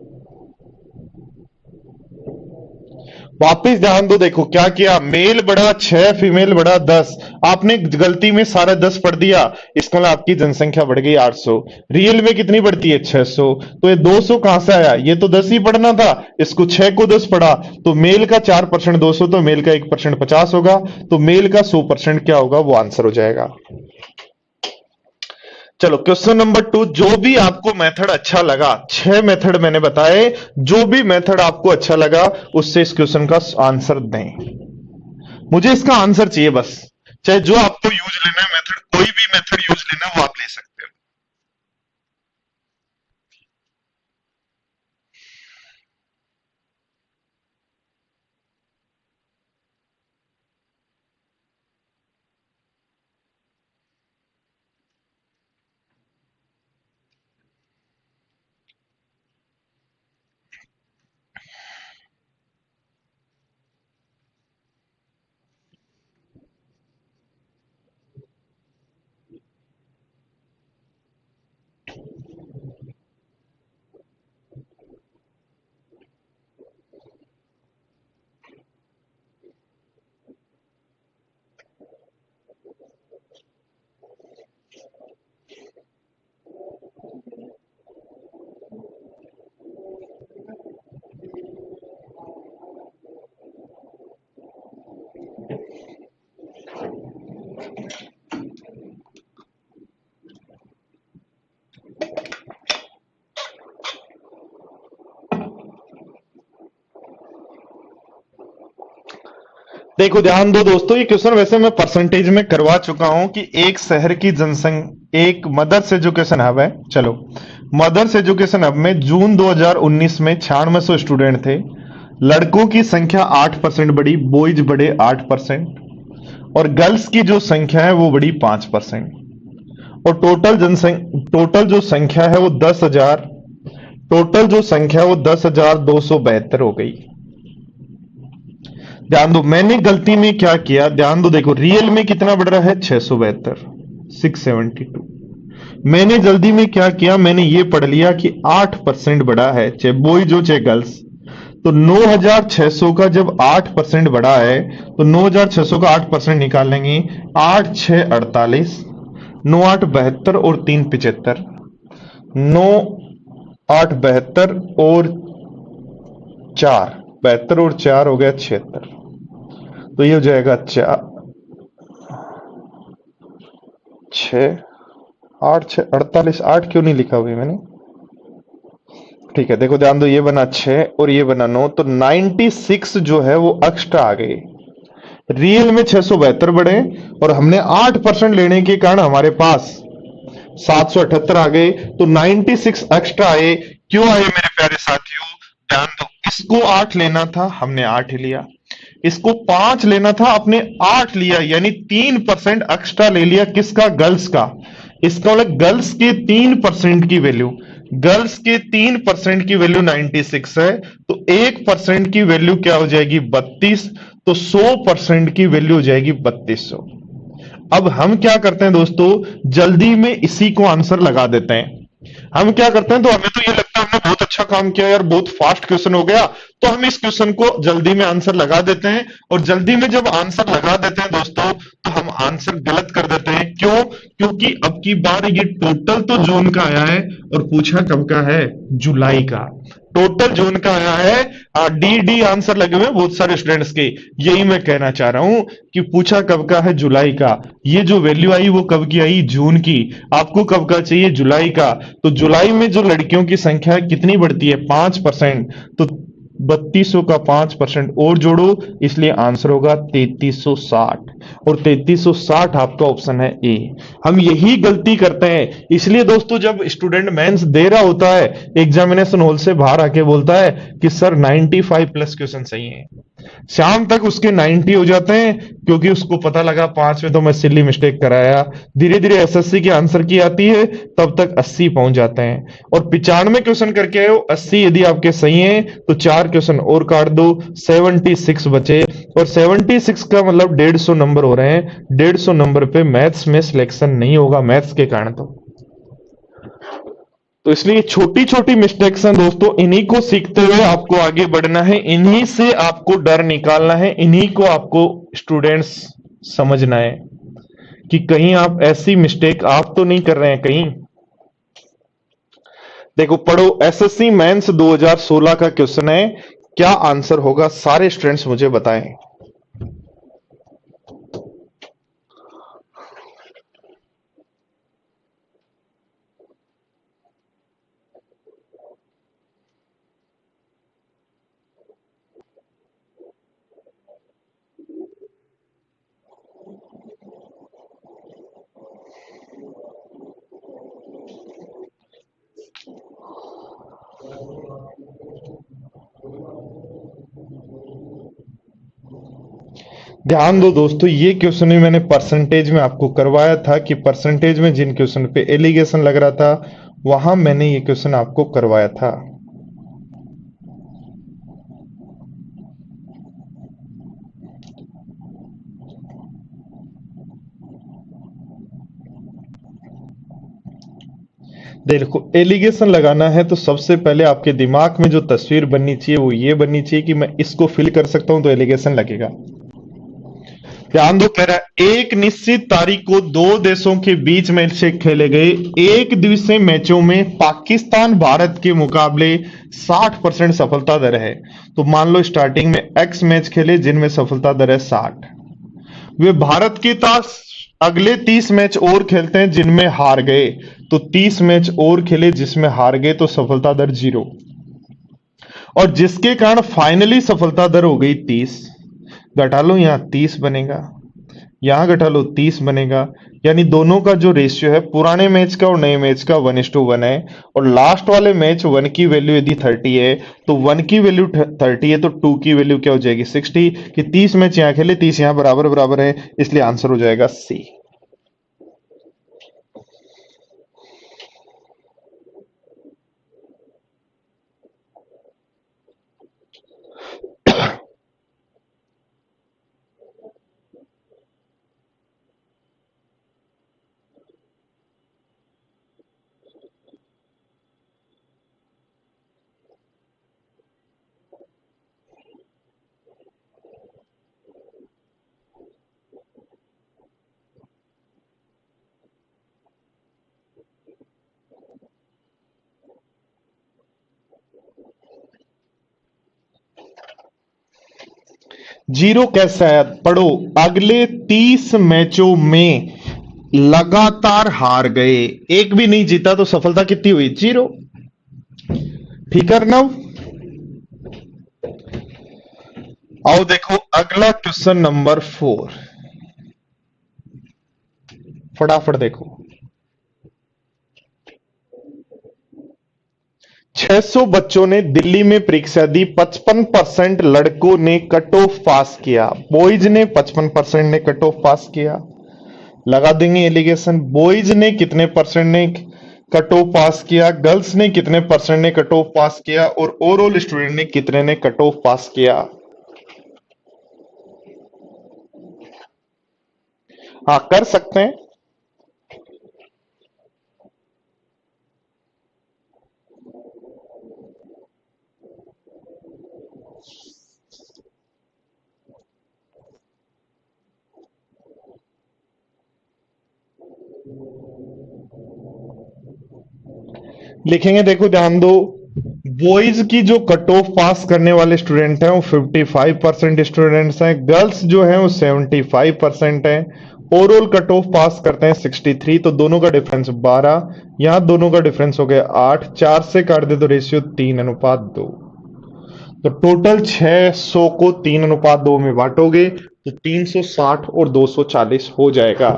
Speaker 1: वापिस ध्यान दो, देखो क्या किया, मेल बढ़ा 6, फीमेल बढ़ा 10। आपने गलती में सारा 10 पढ़ दिया, इसका मतलब आपकी जनसंख्या बढ़ गई 800। रियल में कितनी बढ़ती है, 600। तो ये 200 कहां से आया, ये तो 10 ही पढ़ना था, इसको 6 को 10 पढ़ा। तो मेल का 4% 200, तो मेल का 1% 50 होगा, तो मेल का 100% क्या होगा, वो आंसर हो जाएगा। चलो क्वेश्चन नंबर 2, जो भी आपको मेथड अच्छा लगा, 6 मेथड मैंने बताए, जो भी मेथड आपको अच्छा लगा उससे इस क्वेश्चन का आंसर दें। मुझे इसका आंसर चाहिए बस, चाहे जो आपको यूज लेना है मेथड, कोई भी मेथड यूज लेना है वो आप ले सकते हो। देखो ध्यान दो दोस्तों, ये क्वेश्चन वैसे मैं परसेंटेज में करवा चुका हूं कि एक शहर की जनसंख्या, एक मदर्स एजुकेशन हब है, चलो मदर्स एजुकेशन हब में जून 2019 में 9600 स्टूडेंट थे। लड़कों की संख्या 8% बढ़ी, बॉयज बढ़े 8%, और गर्ल्स की जो संख्या है वो बढ़ी 5%। और टोटल जो संख्या है वो 10,000, टोटल जो संख्या है वो 10,272 हो गई। ध्यान दो मैंने गलती में क्या किया, ध्यान दो, देखो रियल में कितना बढ़ रहा है 672, 672। मैंने जल्दी में क्या किया, मैंने ये पढ़ लिया कि 8% बढ़ा है, चाहे बॉयज हो चाहे गर्ल्स। तो 9600 का जब 8% बढ़ा है तो 9600 का 8% निकाल लेंगे, 8 6 48, 9 8 72 और 3 75, 9 8 72 और 4 72 और 4 हो गया 76। तो ये हो जाएगा 4 6 8 6 48, 8 क्यों नहीं लिखा हुआ मैंने, ठीक है देखो ध्यान दो, ये बना 6 और ये बना 9, तो 96 जो है वो एक्स्ट्रा आ गए। रियल में 672 बढ़े और हमने 8% लेने के कारण हमारे पास 778 आ गए, तो 96 एक्स्ट्रा आए। क्यों आए मेरे प्यारे साथियों, ध्यान दो, इसको 8 लेना था हमने 8 ही लिया, इसको 5 लेना था अपने 8 लिया, यानी 3% एक्स्ट्रा ले लिया, किसका, गर्ल्स का। इसका मतलब गर्ल्स के 3% की वैल्यू, गर्ल्स के 3% की वैल्यू 96 है, तो 1% की वैल्यू क्या हो जाएगी 32, तो 100% की वैल्यू हो जाएगी 3200। अब हम क्या करते हैं दोस्तों, जल्दी में इसी को आंसर लगा देते हैं। हम क्या करते हैं, तो हमें तो ये लगता है हमने बहुत अच्छा काम किया यार, बहुत फास्ट क्वेश्चन हो गया, तो हम इस क्वेश्चन को जल्दी में आंसर लगा देते हैं। और जल्दी में जब आंसर लगा देते हैं दोस्तों, तो हम आंसर गलत कर देते हैं। क्यों, क्योंकि अब की बार ये टोटल तो जून का आया है और पूछा कब का है, जुलाई का। टोटल जून का आया है, डी डी आंसर लगे हुए बहुत सारे स्टूडेंट्स के। यही मैं कहना चाह रहा हूं कि पूछा कब का है, जुलाई का। ये जो वैल्यू आई वो कब की आई, जून की। आपको कब का चाहिए, जुलाई का। तो जुलाई में जो लड़कियों की संख्या कितनी बढ़ती है, 5%, तो 3200 का 5% और जोड़ो, इसलिए आंसर होगा 3360, और 3360 आपका ऑप्शन है ए। हम यही गलती करते हैं, इसलिए दोस्तों जब स्टूडेंट मेंस दे रहा होता है, एग्जामिनेशन हॉल से बाहर आके बोलता है कि सर 95 प्लस क्वेश्चन सही है, शाम तक उसके 90 हो जाते हैं, क्योंकि उसको पता लगा 5 में तो मैं सिली मिस्टेक कराया। धीरे धीरे एसएससी की आंसर की आती है, तब तक 80 पहुंच जाते हैं। और 95 क्वेश्चन करके आए हो, 80 यदि आपके सही हैं तो 4 क्वेश्चन और काट दो, 76 बचे। और 76 का मतलब 150 नंबर हो रहे हैं, 150 नंबर पे मैथ्स में सिलेक्शन नहीं होगा, मैथ्स के कारण। तो इसलिए छोटी छोटी मिस्टेक्स हैं दोस्तों, इन्हीं को सीखते हुए आपको आगे बढ़ना है, इन्हीं से आपको डर निकालना है, इन्हीं को आपको स्टूडेंट्स समझना है कि कहीं आप ऐसी मिस्टेक आप तो नहीं कर रहे हैं कहीं। देखो पढ़ो, एसएससी मेंस 2016 का क्वेश्चन है, क्या आंसर होगा, सारे स्टूडेंट्स मुझे बताएं। ध्यान दो दोस्तों, ये क्वेश्चन भी मैंने परसेंटेज में आपको करवाया था कि परसेंटेज में जिन क्वेश्चन पे एलिगेशन लग रहा था, वहां मैंने ये क्वेश्चन आपको करवाया था। देखो एलिगेशन लगाना है तो सबसे पहले आपके दिमाग में जो तस्वीर बननी चाहिए वो ये बननी चाहिए कि मैं इसको फिल कर सकता हूं तो एलिगेशन लगेगा। ध्यान दो, कह रहा है एक निश्चित तारीख को दो देशों के बीच में से खेले गए एक दिवसीय मैचों में पाकिस्तान भारत के मुकाबले 60% सफलता दर है। तो मान लो स्टार्टिंग में एक्स मैच खेले जिनमें सफलता दर है 60, वे भारत के पास अगले 30 मैच और खेलते हैं जिनमें हार गए, तो 30 मैच और खेले जिसमें हार गए तो सफलता दर 0, और जिसके कारण फाइनली सफलता दर हो गई 30। घटा लो, यहां 30 बनेगा, यहां घटा लो 30 बनेगा। यानी दोनों का जो रेशियो है पुराने मैच का और नए मैच का 1:1 है। और लास्ट वाले मैच 1 की वैल्यू यदि 30 है तो 1 की वैल्यू 30 है तो 2 की वैल्यू क्या हो जाएगी 60, कि 30 मैच यहां खेले, 30 यहां बराबर बराबर है, इसलिए आंसर हो जाएगा सी। जीरो कैसा है पढ़ो, अगले 30 मैचों में लगातार हार गए, एक भी नहीं जीता, तो सफलता कितनी हुई, जीरो। ठीक है अर्नव। आओ देखो अगला क्वेश्चन नंबर 4, फटाफट देखो। 600 बच्चों ने दिल्ली में परीक्षा दी, 55% लड़कों ने कट ऑफ पास किया, बॉयज ने 55% ने कट ऑफ पास किया। लगा देंगे एलिगेशन, बॉयज ने कितने परसेंट ने कट ऑफ पास किया, गर्ल्स ने कितने परसेंट ने कट ऑफ पास किया, और ओवरऑल स्टूडेंट ने कितने ने कट ऑफ पास किया। हाँ कर सकते हैं। लिखेंगे, देखो ध्यान दो, बॉयज की जो कट ऑफ पास करने वाले स्टूडेंट हैं वो 55% स्टूडेंट्स हैं, गर्ल्स जो हैं वो 75% हैं, ओवरऑल कट ऑफ पास करते हैं 63, तो दोनों का डिफरेंस 12, यहां दोनों का डिफरेंस हो गया 8, 4 से काट दे तो रेशियो 3:2, तो टोटल 600 को 3:2 में बांटोगे तो 360 और 240 हो जाएगा।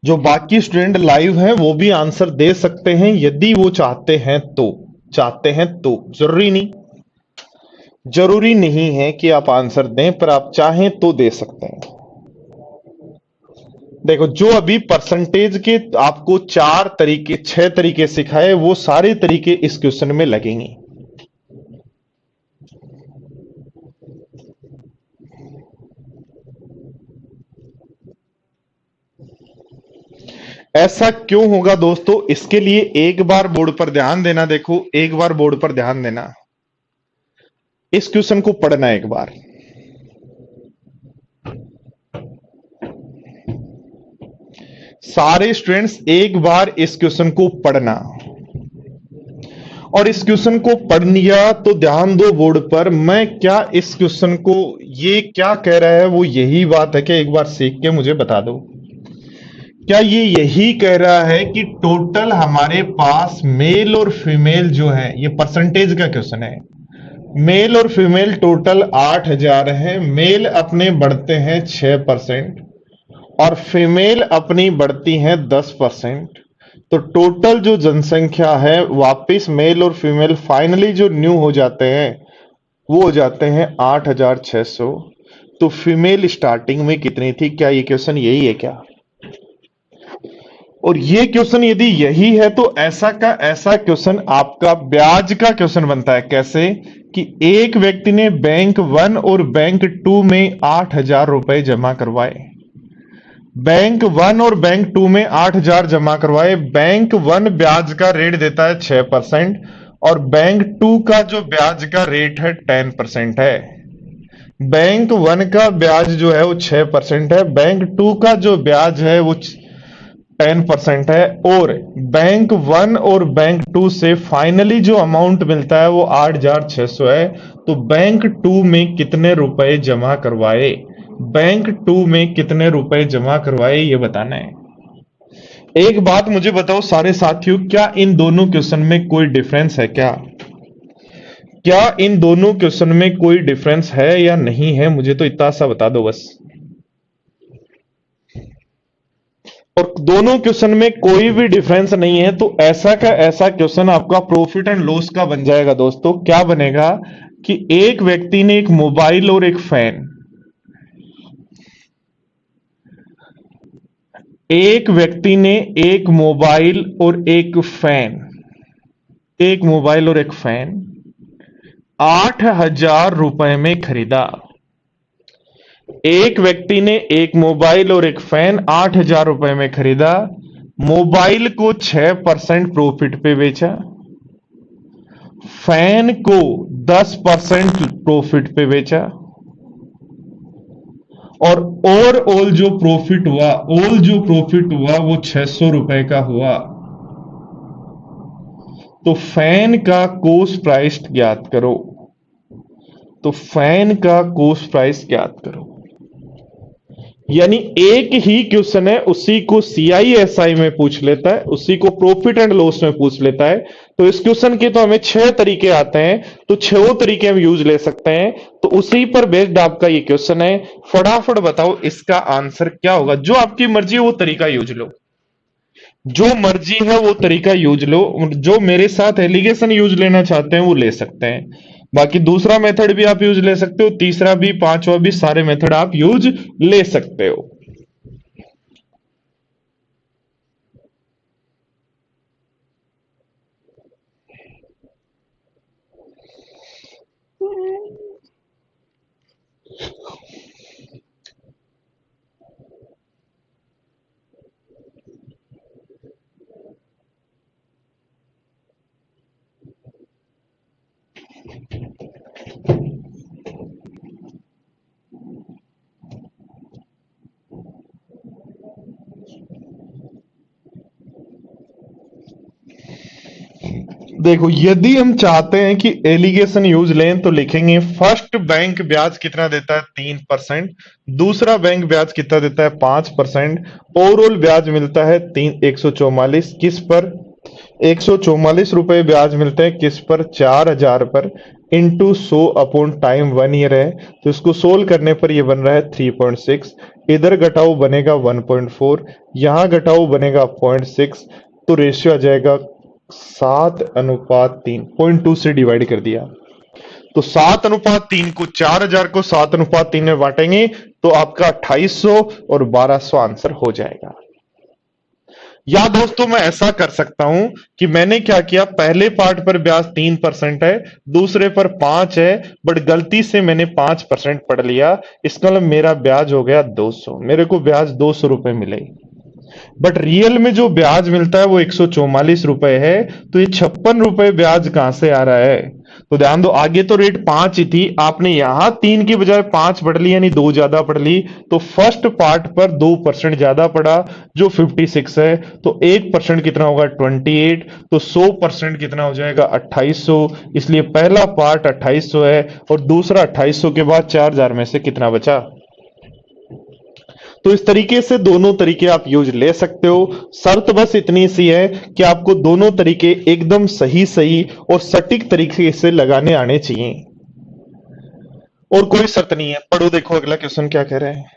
Speaker 1: जो बाकी स्टूडेंट लाइव हैं वो भी आंसर दे सकते हैं यदि वो चाहते हैं तो, जरूरी नहीं है कि आप आंसर दें, पर आप चाहें तो दे सकते हैं। देखो जो अभी परसेंटेज के आपको 6 तरीके सिखाए वो सारे तरीके इस क्वेश्चन में लगेंगे। ऐसा क्यों होगा दोस्तों, इसके लिए एक बार बोर्ड पर ध्यान देना। देखो एक बार बोर्ड पर ध्यान देना, इस क्वेश्चन को पढ़ना एक बार। सारे स्टूडेंट्स एक बार इस क्वेश्चन को पढ़ना, और इस क्वेश्चन को पढ़ लिया तो ध्यान दो बोर्ड पर, मैं क्या इस क्वेश्चन को ये क्या कह रहा है वो यही बात है कि एक बार सीख के मुझे बता दो। क्या ये यही कह रहा है कि टोटल हमारे पास मेल और फीमेल जो है, ये परसेंटेज का क्वेश्चन है, मेल और फीमेल टोटल 8000 है, मेल अपने बढ़ते हैं 6% और फीमेल अपनी बढ़ती हैं 10%, तो टोटल जो जनसंख्या है वापिस मेल और फीमेल फाइनली जो न्यू हो जाते हैं वो हो जाते हैं 8600। तो फीमेल स्टार्टिंग में कितनी थी, क्या ये क्वेश्चन यही है क्या? और ये क्वेश्चन यदि यही है तो ऐसा का ऐसा क्वेश्चन आपका ब्याज का क्वेश्चन बनता है। कैसे कि एक व्यक्ति ने बैंक 1 और बैंक 2 में 8000 रुपए जमा करवाए, बैंक 1 और बैंक 2 में 8000 जमा करवाए, बैंक 1 ब्याज का रेट देता है 6% और बैंक 2 का जो ब्याज का रेट है 10% है। बैंक 1 का ब्याज जो है वो 6% है, बैंक 2 का जो ब्याज है वो 10% है, और बैंक 1 और बैंक 2 से फाइनली जो अमाउंट मिलता है वो 8600 है। तो बैंक 2 में कितने रुपए जमा करवाए, बैंक 2 में कितने रुपए जमा करवाए ये बताना है। एक बात मुझे बताओ सारे साथियों, क्या इन दोनों क्वेश्चन में कोई डिफरेंस है क्या? क्या इन दोनों क्वेश्चन में कोई डिफरेंस है या नहीं है, मुझे तो इतना सा बता दो बस। और दोनों क्वेश्चन में कोई भी डिफरेंस नहीं है तो ऐसा का ऐसा क्वेश्चन आपका प्रॉफिट एंड लॉस का बन जाएगा दोस्तों। क्या बनेगा कि एक व्यक्ति ने एक मोबाइल और एक फैन, एक व्यक्ति ने एक मोबाइल और एक फैन, एक मोबाइल और एक फैन 8,000 रुपए में खरीदा। एक व्यक्ति ने एक मोबाइल और एक फैन 8,000 रुपए में खरीदा, मोबाइल को 6% प्रॉफिट पे बेचा, फैन को 10% प्रॉफिट पे बेचा, और ओवरऑल जो प्रॉफिट हुआ, ऑल जो प्रॉफिट हुआ वो 600 रुपए का हुआ। तो फैन का कॉस्ट प्राइस ज्ञात करो। तो फैन का कॉस्ट प्राइस ज्ञात करो। यानी एक ही क्वेश्चन है, उसी को सीआईएसआई में पूछ लेता है, उसी को प्रॉफिट एंड लॉस में पूछ लेता है। तो इस क्वेश्चन के तो हमें 6 तरीके आते हैं, तो 6 तरीके हम यूज ले सकते हैं। तो उसी पर बेस्ड आपका ये क्वेश्चन है। फटाफट बताओ इसका आंसर क्या होगा। जो आपकी मर्जी है वो तरीका यूज लो, जो मर्जी है वो तरीका यूज लो। जो मेरे साथ एलिगेशन यूज लेना चाहते हैं वो ले सकते हैं। बाकी दूसरा मेथड भी आप यूज ले सकते हो, तीसरा भी, पांचवा भी, सारे मेथड आप यूज ले सकते हो। देखो, यदि हम चाहते हैं कि एलिगेशन यूज लें तो लिखेंगे फर्स्ट बैंक ब्याज कितना देता है 3%, दूसरा बैंक ब्याज कितना देता है 5%, ओवरऑल ब्याज मिलता है 144 किस पर, 144 रुपए ब्याज मिलते हैं किस पर, 4,000 पर, इंटू 100/टाइम 1 ईयर है। तो इसको सोल्व करने पर ये बन रहा है 3.6। इधर घटाओ बनेगा 1.4, यहां घटाओ बनेगा 0.6। तो रेशियो आ जाएगा 7:3, 0.2 से डिवाइड कर दिया। तो 7:3 को, 4,000 को 7:3 में बांटेंगे तो आपका 2,800 और 1,200 आंसर हो जाएगा। या दोस्तों मैं ऐसा कर सकता हूं कि मैंने क्या किया, पहले पार्ट पर ब्याज 3% है, दूसरे पर 5 है, बट गलती से मैंने 5% पढ़ लिया। इसका मतलब मेरा ब्याज हो गया 200, मेरे को ब्याज 200 रुपए मिले। बट रियल में जो ब्याज मिलता है वो 144 रुपए है। तो ये 56 रुपए ब्याज कहां से आ रहा है। तो ध्यान दो, आगे तो रेट 5 ही थी, आपने यहां 3 की बजाय 5 पढ़ ली, यानी 2 ज्यादा पढ़ ली। तो फर्स्ट पार्ट पर 2% ज्यादा पड़ा, जो 56 है। तो 1% कितना होगा 28। तो 100% कितना हो जाएगा 2,800। इसलिए पहला पार्ट 2,800 है, और दूसरा 2,800 के बाद 4,000 में से कितना बचा। तो इस तरीके से दोनों तरीके आप यूज ले सकते हो। शर्त बस इतनी सी है कि आपको दोनों तरीके एकदम सही सही और सटीक तरीके से लगाने आने चाहिए, और कोई शर्त नहीं है। पढ़ो, देखो अगला क्वेश्चन क्या कह रहे हैं।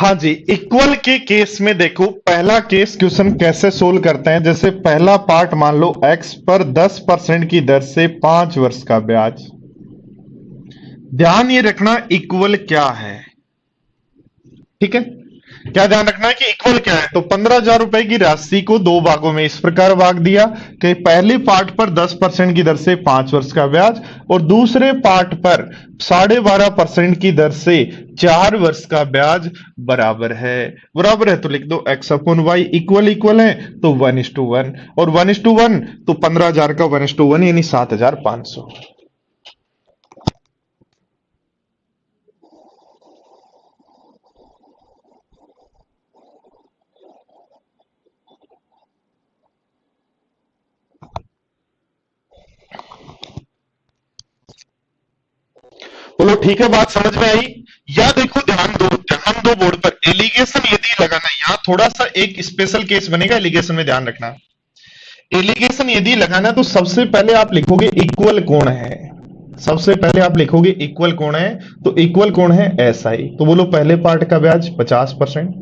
Speaker 1: हाँ जी, इक्वल के केस में देखो, पहला केस क्वेश्चन कैसे सोल्व करते हैं। जैसे पहला पार्ट मान लो x पर 10% की दर से 5 वर्ष का ब्याज। ध्यान ये रखना इक्वल क्या है, ठीक है। क्या ध्यान रखना है कि इक्वल क्या है। तो 15,000 रुपए की राशि को दो भागों में इस प्रकार भाग दिया कि पहले पार्ट पर 10% की दर से 5 वर्ष का ब्याज और दूसरे पार्ट पर 12.5% की दर से 4 वर्ष का ब्याज बराबर है। बराबर है तो लिख दो x अपॉन वाई इक्वल इक्वल है तो 1:1 और 1:1 तो 15,000 का 1:1 यानी 7,500। बोलो ठीक है, बात समझ में आई। या देखो ध्यान दो बोर्ड पर एलिगेशन यदि लगाना, यहां थोड़ा सा एक स्पेशल केस बनेगा एलिगेशन में, ध्यान रखना। एलिगेशन यदि लगाना तो सबसे पहले आप लिखोगे इक्वल कोण है। सबसे पहले आप लिखोगे इक्वल कोण है, तो इक्वल कोण है SI। तो बोलो पहले पार्ट का ब्याज 50%,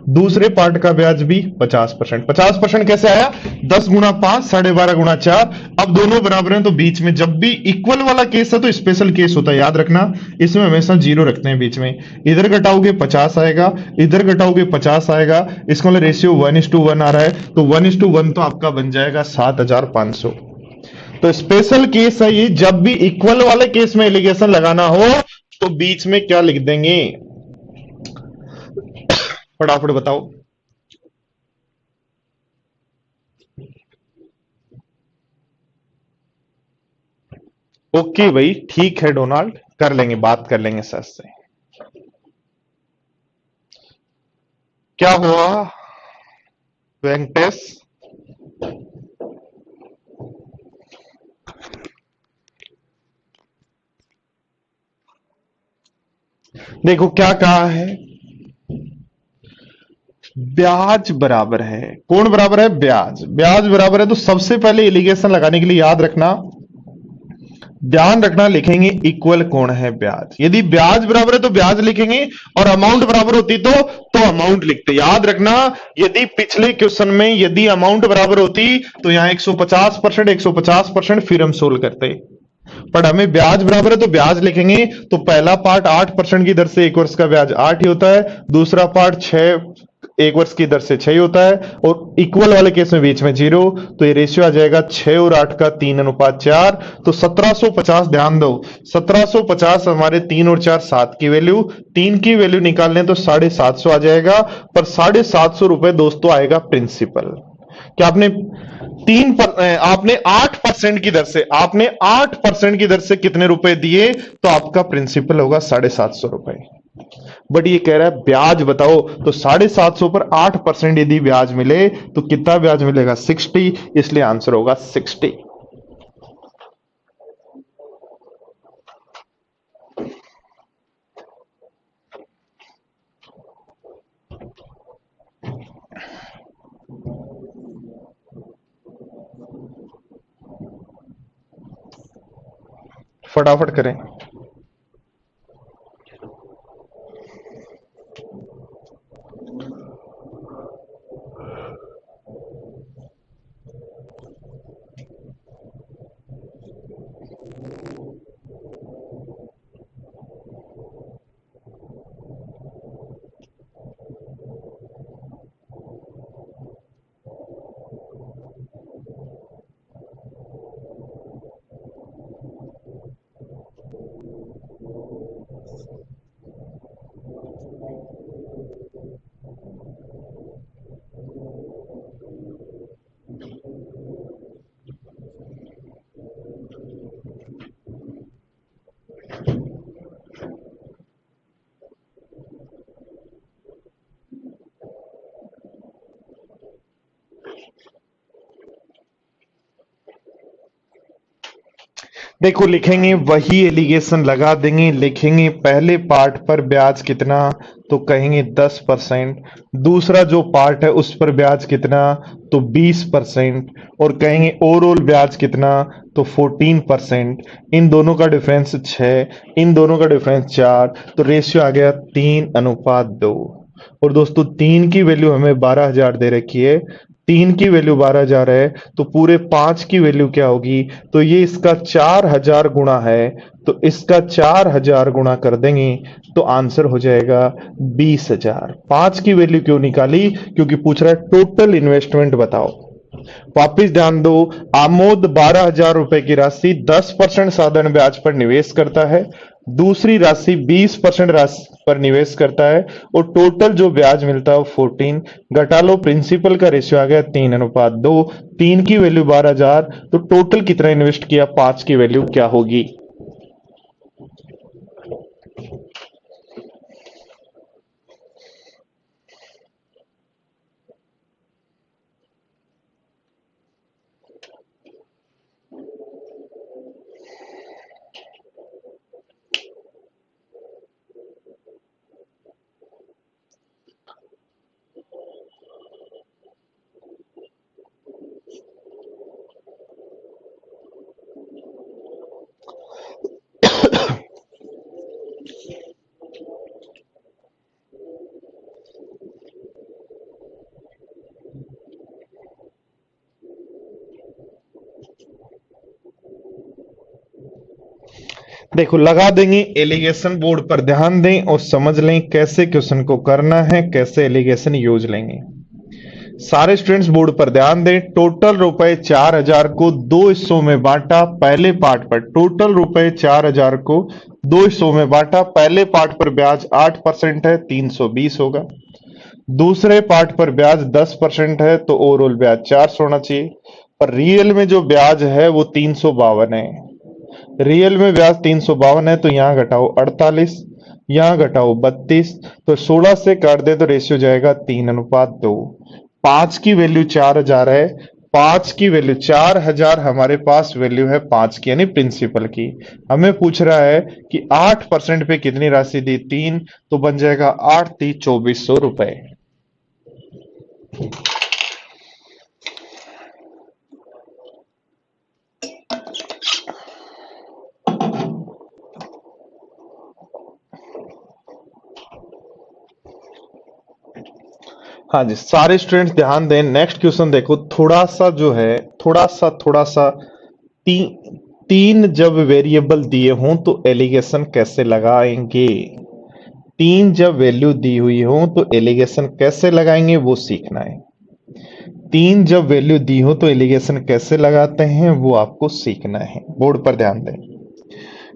Speaker 1: दूसरे पार्ट का ब्याज भी 50%। 50% कैसे आया, 10 गुणा 5 12.5 गुणा 4। अब दोनों बराबर हैं तो बीच में, जब भी इक्वल वाला केस है तो स्पेशल केस होता है, याद रखना। इसमें हमेशा जीरो रखते हैं बीच में। इधर घटाओगे 50 आएगा, इधर घटाओगे 50 आएगा। इसका मतलब रेशियो 1:1 आ रहा है, तो 1:1 तो आपका बन जाएगा 7,500। तो स्पेशल केस है ये, जब भी इक्वल वाले केस में एलिगेशन लगाना हो तो बीच में क्या लिख देंगे, फटाफट बताओ। ओके भाई, ठीक है डोनाल्ड, कर लेंगे, बात कर लेंगे सर से। क्या हुआ वेंकटेश? देखो क्या कहा है, ब्याज बराबर है, कौन बराबर है, ब्याज। ब्याज बराबर है तो सबसे पहले एलिगेशन लगाने के लिए याद रखना, ध्यान रखना, लिखेंगे इक्वल कौन है, ब्याज। यदि ब्याज बराबर है तो ब्याज लिखेंगे और अमाउंट बराबर होती तो अमाउंट लिखते। याद रखना, यदि पिछले क्वेश्चन में यदि अमाउंट बराबर होती तो यहां 150%, 150% फिर हम सोल्व करते, पर हमें ब्याज बराबर है तो ब्याज लिखेंगे। तो पहला पार्ट 8% की दर से 1 वर्ष का ब्याज 8 ही होता है, दूसरा पार्ट 6 1 वर्ष की दर से 6 ही होता है, और इक्वल वाले केस में बीच में 0। तो ये रेशियो आ जाएगा 6 और 8 का 3:4। तो 1750, ध्यान दो 1750 हमारे 3 और 4 7 की वैल्यू, 3 की वैल्यू निकालने तो 750 आ जाएगा। पर 750 रुपए दोस्तों आएगा प्रिंसिपल। क्या आपने आपने 8% की दर से, आपने 8% की दर से कितने रुपए दिए, तो आपका प्रिंसिपल होगा 750 रुपए। बट ये कह रहा है ब्याज बताओ, तो 750 पर 8% यदि ब्याज मिले तो कितना ब्याज मिलेगा, 60। इसलिए आंसर होगा 60। फटाफट करें। देखो लिखेंगे वही एलिगेशन लगा देंगे, लिखेंगे पहले पार्ट पर ब्याज कितना, तो कहेंगे 10%। दूसरा जो पार्ट है उस पर ब्याज कितना, तो 20%। और कहेंगे ओवरऑल ब्याज कितना, तो 14%। इन दोनों का डिफरेंस 6, इन दोनों का डिफरेंस 4, तो रेशियो आ गया 3:2। और दोस्तों 3 की वैल्यू हमें 12,000 दे रखी है, 3 की वैल्यू 12,000 है, तो पूरे 5 की वैल्यू क्या होगी? तो ये इसका 4,000 गुणा है, तो इसका 4,000 गुणा कर देंगे तो आंसर हो जाएगा 20,000। 5 की वैल्यू क्यों निकाली? क्योंकि पूछ रहा है टोटल इन्वेस्टमेंट बताओ। वापिस ध्यान दो, आमोद 12,000 रुपए की राशि 10% साधारण ब्याज पर निवेश करता है, दूसरी राशि 20% राशि पर निवेश करता है, और टोटल जो ब्याज मिलता है वो 14। घटा लो, प्रिंसिपल का रेशियो आ गया 3:2। 3 की वैल्यू 12,000, तो टोटल कितना इन्वेस्ट किया? 5 की वैल्यू क्या होगी? देखो लगा देंगे, एलिगेशन बोर्ड पर ध्यान दें और समझ लें कैसे क्वेश्चन को करना है, कैसे एलिगेशन यूज लेंगे। सारे स्टूडेंट्स बोर्ड पर ध्यान दें। टोटल रुपए 4,000 को दो हिस्सों में बांटा। पहले पार्ट पर टोटल रुपए 4,000 को दो हिस्सों में बांटा। पहले पार्ट पर ब्याज 8% है, 320 होगा। दूसरे पार्ट पर ब्याज 10% है, तो ओवरऑल ब्याज 400 होना चाहिए। पर रियल में जो ब्याज है वो 352 है। रियल में ब्याज 352 है, तो यहां घटाओ 48, यहां घटाओ 32, तो 16 से काट दे तो रेशियो जाएगा 3:2। 5 की वैल्यू 4,000 है, 5 की वैल्यू 4,000 हमारे पास वैल्यू है 5 की यानी प्रिंसिपल की। हमें पूछ रहा है कि 8% पे कितनी राशि दी? 3, तो बन जाएगा 8 × 2400 रुपए। हाँ जी, सारे स्टूडेंट्स ध्यान दें। नेक्स्ट क्वेश्चन देखो, थोड़ा सा जो है, थोड़ा सा तीन जब वेरिएबल दिए हों तो एलिगेशन कैसे लगाएंगे? तीन जब वैल्यू दी हुई हो तो एलिगेशन कैसे लगाएंगे वो सीखना है। तीन जब वैल्यू दी हो तो एलिगेशन कैसे लगाते हैं वो आपको सीखना है। बोर्ड पर ध्यान दें।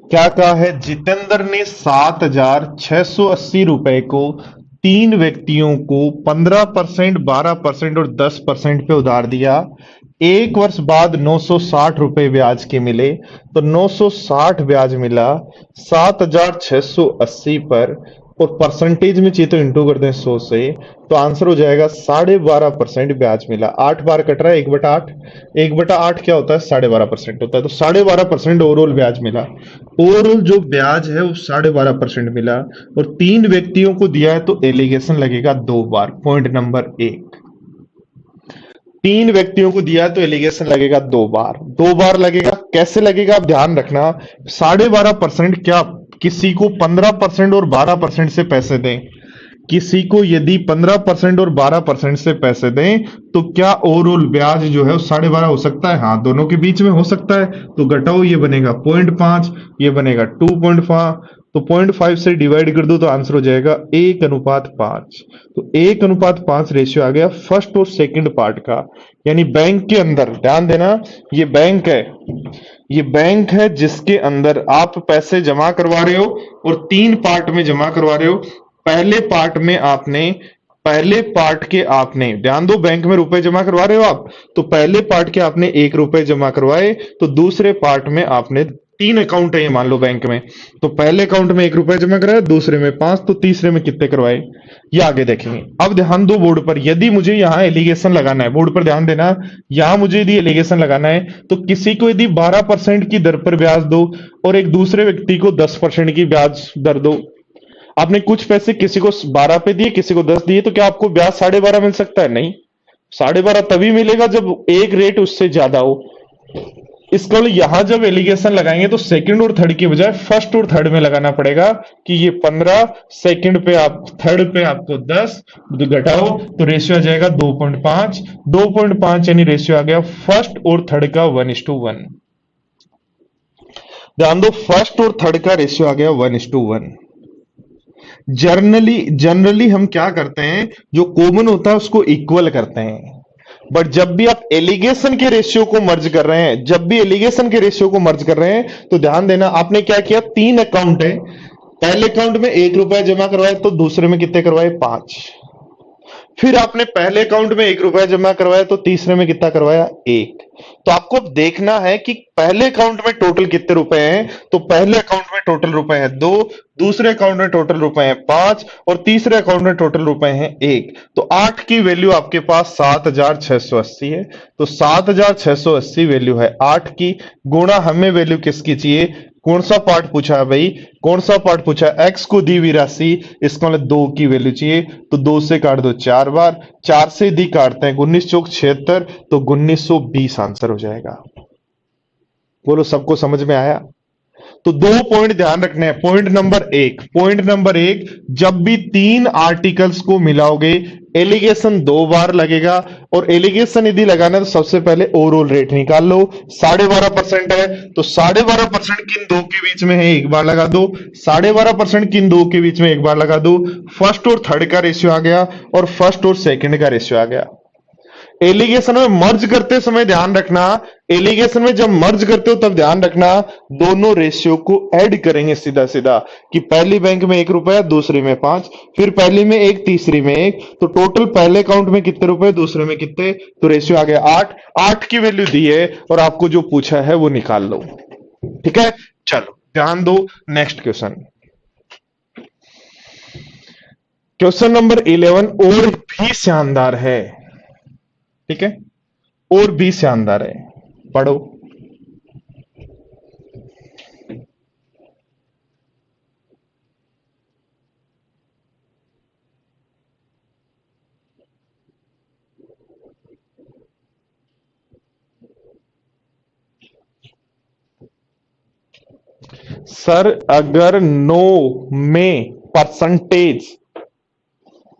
Speaker 1: क्या कहा है? जितेंद्र ने 7,680 रुपए को तीन व्यक्तियों को 15%, 12% और 10% पे उधार दिया। एक वर्ष बाद 960 रुपए ब्याज के मिले, तो 960 ब्याज मिला 7,680 पर, और परसेंटेज में चाहिए तो इंटू कर दें 100 से, तो आंसर हो जाएगा 12.5% ब्याज मिला। 8 बार कट रहा है, 1/8, 1/8 क्या होता है? 12.5% होता है, तो 12.5% ओवरऑल ब्याज मिला। ओवरऑल जो ब्याज है वो 12.5% मिला, और तीन व्यक्तियों को दिया है तो एलिगेशन लगेगा 2 बार। पॉइंट नंबर 1, तीन व्यक्तियों को दिया है तो एलिगेशन लगेगा 2 बार। 2 बार लगेगा, कैसे लगेगा आप ध्यान रखना। 12.5% क्या किसी को 15% और 12% से पैसे दें? किसी को यदि 15% और 12% से पैसे दें तो क्या ओवरऑल ब्याज जो है वो 12.5 हो सकता है? हाँ, दोनों के बीच में हो सकता है। तो घटाओ, ये बनेगा 0.5, ये बनेगा 2.5, तो 0.5 से डिवाइड कर दो तो आंसर हो जाएगा 1:5। तो 1:5 रेशियो आ गया फर्स्ट और सेकंड पार्ट का। यानी बैंक के अंदर ध्यान देना, ये बैंक है, ये बैंक है जिसके अंदर आप पैसे जमा करवा रहे हो और 3 पार्ट में जमा करवा रहे हो। पहले पार्ट में आपने, पहले पार्ट के आपने ध्यान दो, बैंक में रुपए जमा करवा रहे हो आप, तो पहले पार्ट के आपने 1 रुपए जमा करवाए, तो दूसरे पार्ट में आपने 3 अकाउंट है ये मान लो बैंक में, तो पहले अकाउंट में 1 रुपए जमा कराया, दूसरे में 5, तो तीसरे में कितने करवाए ये आगे देखेंगे। अब ध्यान दो बोर्ड पर, यदि मुझे यहां एलिगेशन लगाना है, बोर्ड पर ध्यान देना, यहां मुझे यदि एलिगेशन लगाना है तो किसी को यदि 12% की दर पर ब्याज दो और एक दूसरे व्यक्ति को 10% की ब्याज दर दो, आपने कुछ पैसे किसी को 12 पे दिए, किसी को 10 दिए, तो क्या आपको ब्याज 12.5 मिल सकता है? नहीं, 12.5 तभी मिलेगा जब एक रेट उससे ज्यादा हो। इसको यहां जब एलिगेशन लगाएंगे तो सेकंड और थर्ड की बजाय फर्स्ट और थर्ड में लगाना पड़ेगा कि ये 15, सेकंड पे आप थर्ड पे आपको 10 घटाओ तो रेशियो आ जाएगा 2.5। 2.5 यानी रेशियो आ गया फर्स्ट और थर्ड का 1:1। ध्यान दो, फर्स्ट और थर्ड का रेशियो आ गया 1:1। जनरली हम क्या करते हैं, जो कॉमन होता है उसको इक्वल करते हैं। बट जब भी आप एलिगेशन के रेशियो को मर्ज कर रहे हैं, जब भी एलिगेशन के रेशियो को मर्ज कर रहे हैं तो ध्यान देना, आपने क्या किया, 3 अकाउंट है, पहले अकाउंट में 1 रुपया जमा करवाया तो दूसरे में कितने करवाए, 5। फिर आपने पहले अकाउंट में 1 रुपया जमा करवाया तो तीसरे में कितना करवाया, 1। तो आपको अब देखना है कि पहले अकाउंट में टोटल कितने रुपए हैं। तो पहले अकाउंट में टोटल रुपए हैं 2, दूसरे अकाउंट में टोटल रुपए हैं 5 और तीसरे अकाउंट में टोटल रुपए हैं 1। तो 8 की वैल्यू आपके पास 7680 है। तो 7680 वैल्यू है 8 की, गुणा हमें वैल्यू किसकी चाहिए, कौन सा पार्ट पूछा है भाई, कौन सा पार्ट पूछा है, एक्स को दी हुई राशि, इसका मतलब 2 की वैल्यू चाहिए। तो 2 से काट दो 4 बार, 4 से दी काटते हैं 19 चौक 76, तो 1920 आंसर हो जाएगा। बोलो सबको समझ में आया। तो 2 पॉइंट ध्यान रखने हैं। पॉइंट नंबर एक, जब भी 3 आर्टिकल्स को मिलाओगे एलिगेशन 2 बार लगेगा, और एलिगेशन यदि लगाना है तो सबसे पहले ओवरऑल रेट निकाल लो। 12.5% है तो 12.5% किन दो के बीच में है, एक बार लगा दो। 12.5% किन दो के बीच में एक बार लगा दो। फर्स्ट और थर्ड का रेशियो आ गया और फर्स्ट और सेकंड का रेशियो आ गया। एलिगेशन में मर्ज करते समय ध्यान रखना, एलिगेशन में जब मर्ज करते हो तब ध्यान रखना दोनों रेशियो को ऐड करेंगे सीधा सीधा, कि पहली बैंक में 1 रुपया, दूसरी में 5, फिर पहली में 1, तीसरी में 1, तो टोटल पहले अकाउंट में कितने रुपए, दूसरे में कितने, तो रेशियो आ गया 8। 8 की वैल्यू दी है और आपको जो पूछा है वो निकाल लो। ठीक है, चलो ध्यान दो। नेक्स्ट क्वेश्चन नंबर 11 और भी शानदार है। ठीक है, और भी शानदार है, पढ़ो। सर अगर 9 में परसेंटेज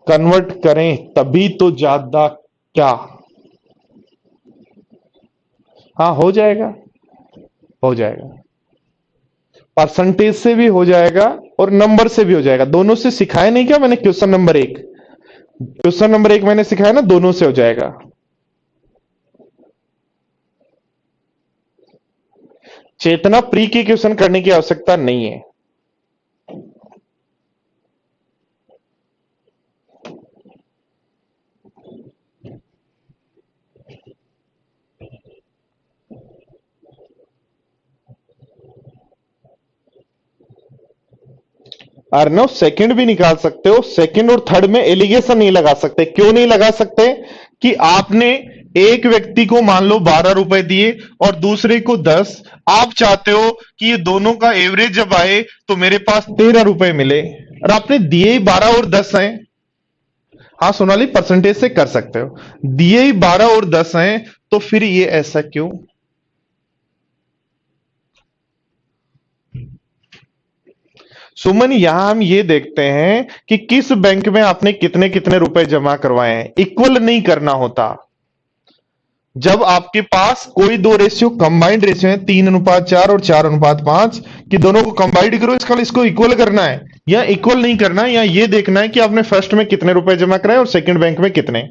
Speaker 1: कन्वर्ट करें तभी तो ज्यादा क्या, हाँ हो जाएगा, हो जाएगा, परसेंटेज से भी हो जाएगा और नंबर से भी हो जाएगा, दोनों से सिखाया नहीं क्या मैंने। क्वेश्चन नंबर एक मैंने सिखाया ना, दोनों से हो जाएगा। चेतना प्री की क्वेश्चन करने की आवश्यकता नहीं है। अर्नव सेकंड भी निकाल सकते हो, सेकंड और थर्ड में एलिगेशन नहीं लगा सकते। क्यों नहीं लगा सकते, कि आपने एक व्यक्ति को मान लो 12 रुपए दिए और दूसरे को 10, आप चाहते हो कि ये दोनों का एवरेज जब आए तो मेरे पास 13 रुपए मिले, और आपने दिए ही 12 और 10 हैं। हाँ सोनाली, परसेंटेज से कर सकते हो, दिए ही 12 और 10 हैं, तो फिर ये ऐसा क्यों। सुमन, यहां हम ये देखते हैं कि किस बैंक में आपने कितने कितने रुपए जमा करवाए हैं, इक्वल नहीं करना होता। जब आपके पास कोई दो रेशियो कंबाइंड रेशियो है, 3:4 और 4:5, कि दोनों को कंबाइंड करो, इसको इक्वल करना है या इक्वल नहीं करना है, या ये देखना है कि आपने फर्स्ट में कितने रुपए जमा कराए और सेकंड बैंक में कितने।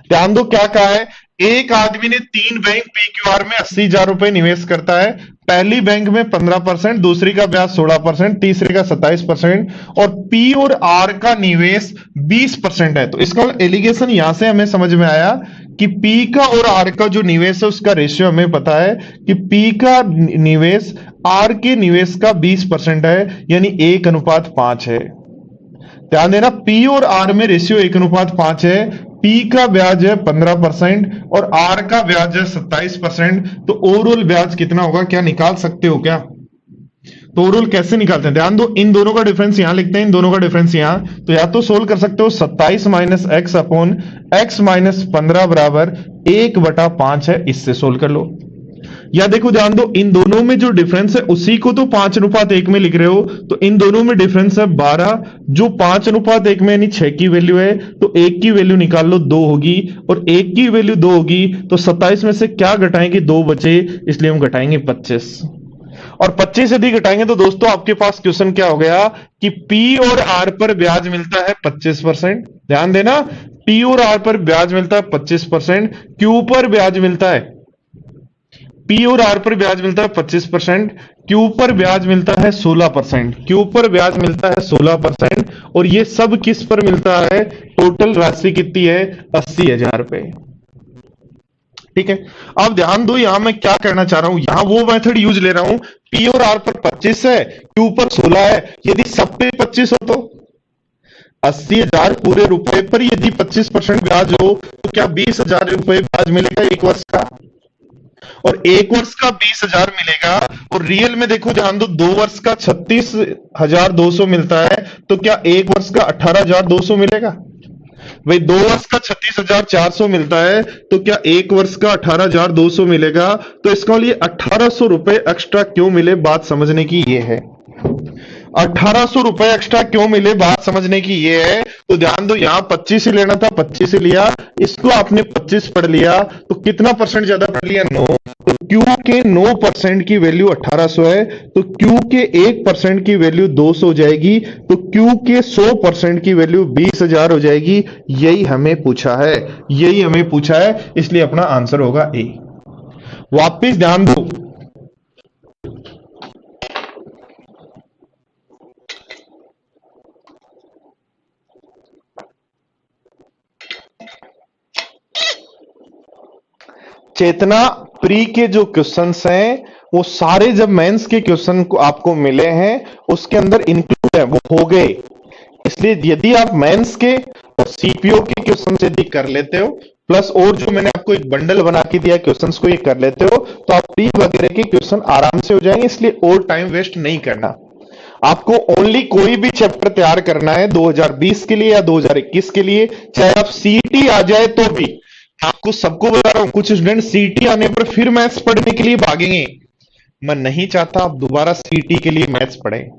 Speaker 1: ध्यान दो क्या कहा है, एक आदमी ने 3 बैंक पीक्यूआर में 80,000 रुपए निवेश करता है। पहली बैंक में 15%, दूसरी का ब्याज 16%, तीसरी का 27%, और पी और आर का निवेश 20% है। तो इसका एलिगेशन यहां से हमें समझ में आया कि पी का और आर का जो निवेश है उसका रेशियो हमें पता है कि पी का निवेश आर के निवेश का 20% है, यानी 1:5 है। ध्यान देना, पी और आर में रेशियो 1:5 है। पी का ब्याज है 15% और आर का ब्याज है 27%। तो ओवरऑल ब्याज कितना होगा, क्या निकाल सकते हो क्या। तो ओवरऑल कैसे निकालते हैं, ध्यान दो, इन दोनों का डिफरेंस यहां लिखते हैं, इन दोनों का डिफरेंस यहां, तो या तो सोल्व कर सकते हो 27 minus x upon X minus 15 बराबर 1/5 है, इससे सोल्व कर लो। या देखो ध्यान दो, इन दोनों में जो डिफरेंस है उसी को तो 5:1 में लिख रहे हो, तो इन दोनों में डिफरेंस है 12, जो 5:1 में यानी 6 की वैल्यू है, तो 1 की वैल्यू निकाल लो 2 होगी, और 1 की वैल्यू 2 होगी, तो 27 में से क्या घटाएंगे, 2 बचे, इसलिए हम घटाएंगे 25, और 25 यदि घटाएंगे तो दोस्तों आपके पास क्वेश्चन क्या हो गया कि पी और आर पर ब्याज मिलता है 25%। ध्यान देना, पी और आर पर ब्याज मिलता है 25%, क्यू पर ब्याज मिलता है, पी और आर पर ब्याज मिलता है 25%, क्यू पर ब्याज मिलता है 16%, क्यू पर ब्याज मिलता है 16%, और ये सब किस पर मिलता है, टोटल राशि कितनी है, 80,000 रुपए। ठीक है, अब ध्यान दो, यहां मैं क्या करना चाह रहा हूं, यहां वो मेथड यूज ले रहा हूं, पी और आर पर 25 है, क्यू पर 16 है, यदि सब पे 25 हो तो 80,000 पूरे रुपए पर यदि 25% ब्याज हो तो क्या 20,000 रुपए ब्याज मिलेगा एक वर्ष का, और एक वर्ष का 20,000 मिलेगा, और रियल में देखो ध्यान दो, 2 वर्ष का 36,200 मिलता है, तो क्या एक वर्ष का 18,200 मिलेगा, भाई 2 वर्ष का 36,400 मिलता है, तो क्या एक वर्ष का 18,200 मिलेगा, तो इसका लिए 1,800 रुपए एक्स्ट्रा क्यों मिले, बात समझने की ये है। 1,800 रुपए एक्स्ट्रा क्यों मिले, बात समझने की ये है। तो ध्यान दो, यहां 25 ही लेना था, 25 ही लिया, इसको आपने 25 पढ़ लिया, तो कितना परसेंट ज्यादा पढ़ लिया, 9, तो क्यू के 9% की वैल्यू 1,800 है, तो क्यू के 1% की वैल्यू 200 हो जाएगी, तो क्यू के 100% की वैल्यू 20,000 हो जाएगी। यही हमें पूछा है, यही हमें पूछा है, इसलिए अपना आंसर होगा ए। वापिस ध्यान दो, चेतना प्री के जो क्वेश्चंस हैं वो सारे जब मेंस के क्वेश्चन को आपको मिले हैं उसके अंदर इंक्लूड है, वो हो गए। इसलिए यदि आप मेंस के और सीपीओ के क्वेश्चन यदि कर लेते हो, प्लस और जो मैंने आपको एक बंडल बना के दिया क्वेश्चंस को ये कर लेते हो, तो आप प्री वगैरह के क्वेश्चन आराम से हो जाएंगे। इसलिए और टाइम वेस्ट नहीं करना, आपको ओनली कोई भी चैप्टर तैयार करना है 2020 के लिए या 2021 के लिए, चाहे आप सीईटी आ जाए तो भी। आपको सबको बता रहा हूं, कुछ स्टूडेंट सीईटी आने पर फिर मैथ्स पढ़ने के लिए भागेंगे, मैं नहीं चाहता आप दोबारा सीईटी के लिए मैथ्स पढ़ें।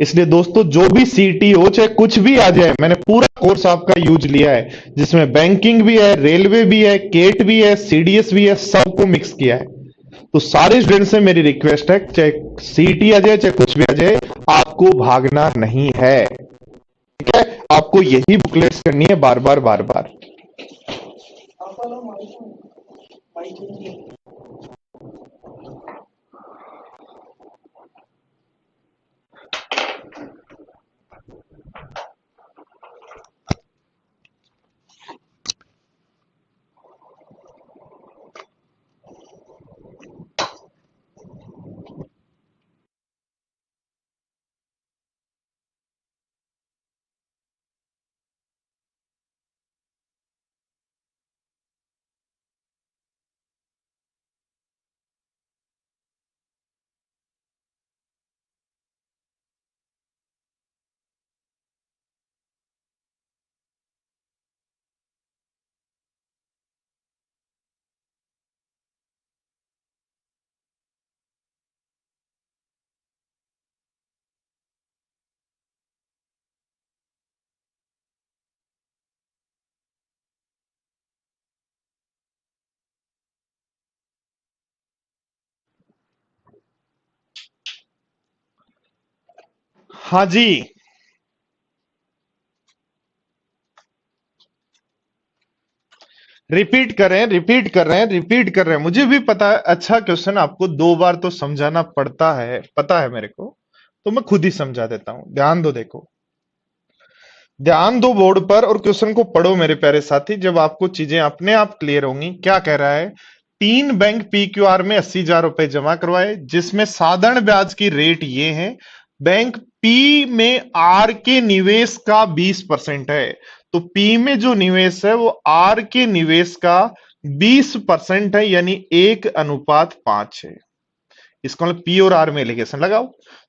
Speaker 1: इसलिए दोस्तों जो भी सीईटी हो, चाहे कुछ भी आ जाए, मैंने पूरा कोर्स आपका यूज लिया है, जिसमें बैंकिंग भी है, रेलवे भी है, केट भी है, सीडीएस भी है, सबको मिक्स किया है। तो सारे स्टूडेंट से मेरी रिक्वेस्ट है, चाहे सीईटी आ जाए चाहे कुछ भी आ जाए, आपको भागना नहीं है। ठीक है, आपको यही बुकलेट्स करनी है बार बार बार बार। हाँ जी, रिपीट कर रहे हैं, रिपीट कर रहे हैं, रिपीट कर रहे हैं, मुझे भी पता है। अच्छा क्वेश्चन आपको 2 बार तो समझाना पड़ता है, पता है मेरे को, तो मैं खुद ही समझा देता हूं। ध्यान दो, देखो ध्यान दो बोर्ड पर और क्वेश्चन को पढ़ो मेरे प्यारे साथी, जब आपको चीजें अपने आप क्लियर होंगी। क्या कह रहा है, 3 बैंक पीक्यूआर में 80,000 रुपए जमा करवाए, जिसमें साधारण ब्याज की रेट ये है, बैंक पी में आर के निवेश का 20% है, तो पी में जो निवेश है वो आर के निवेश का 20% है, यानी 1:5 है। इसका मतलब पी और आर में एलिगेशन लगाओ,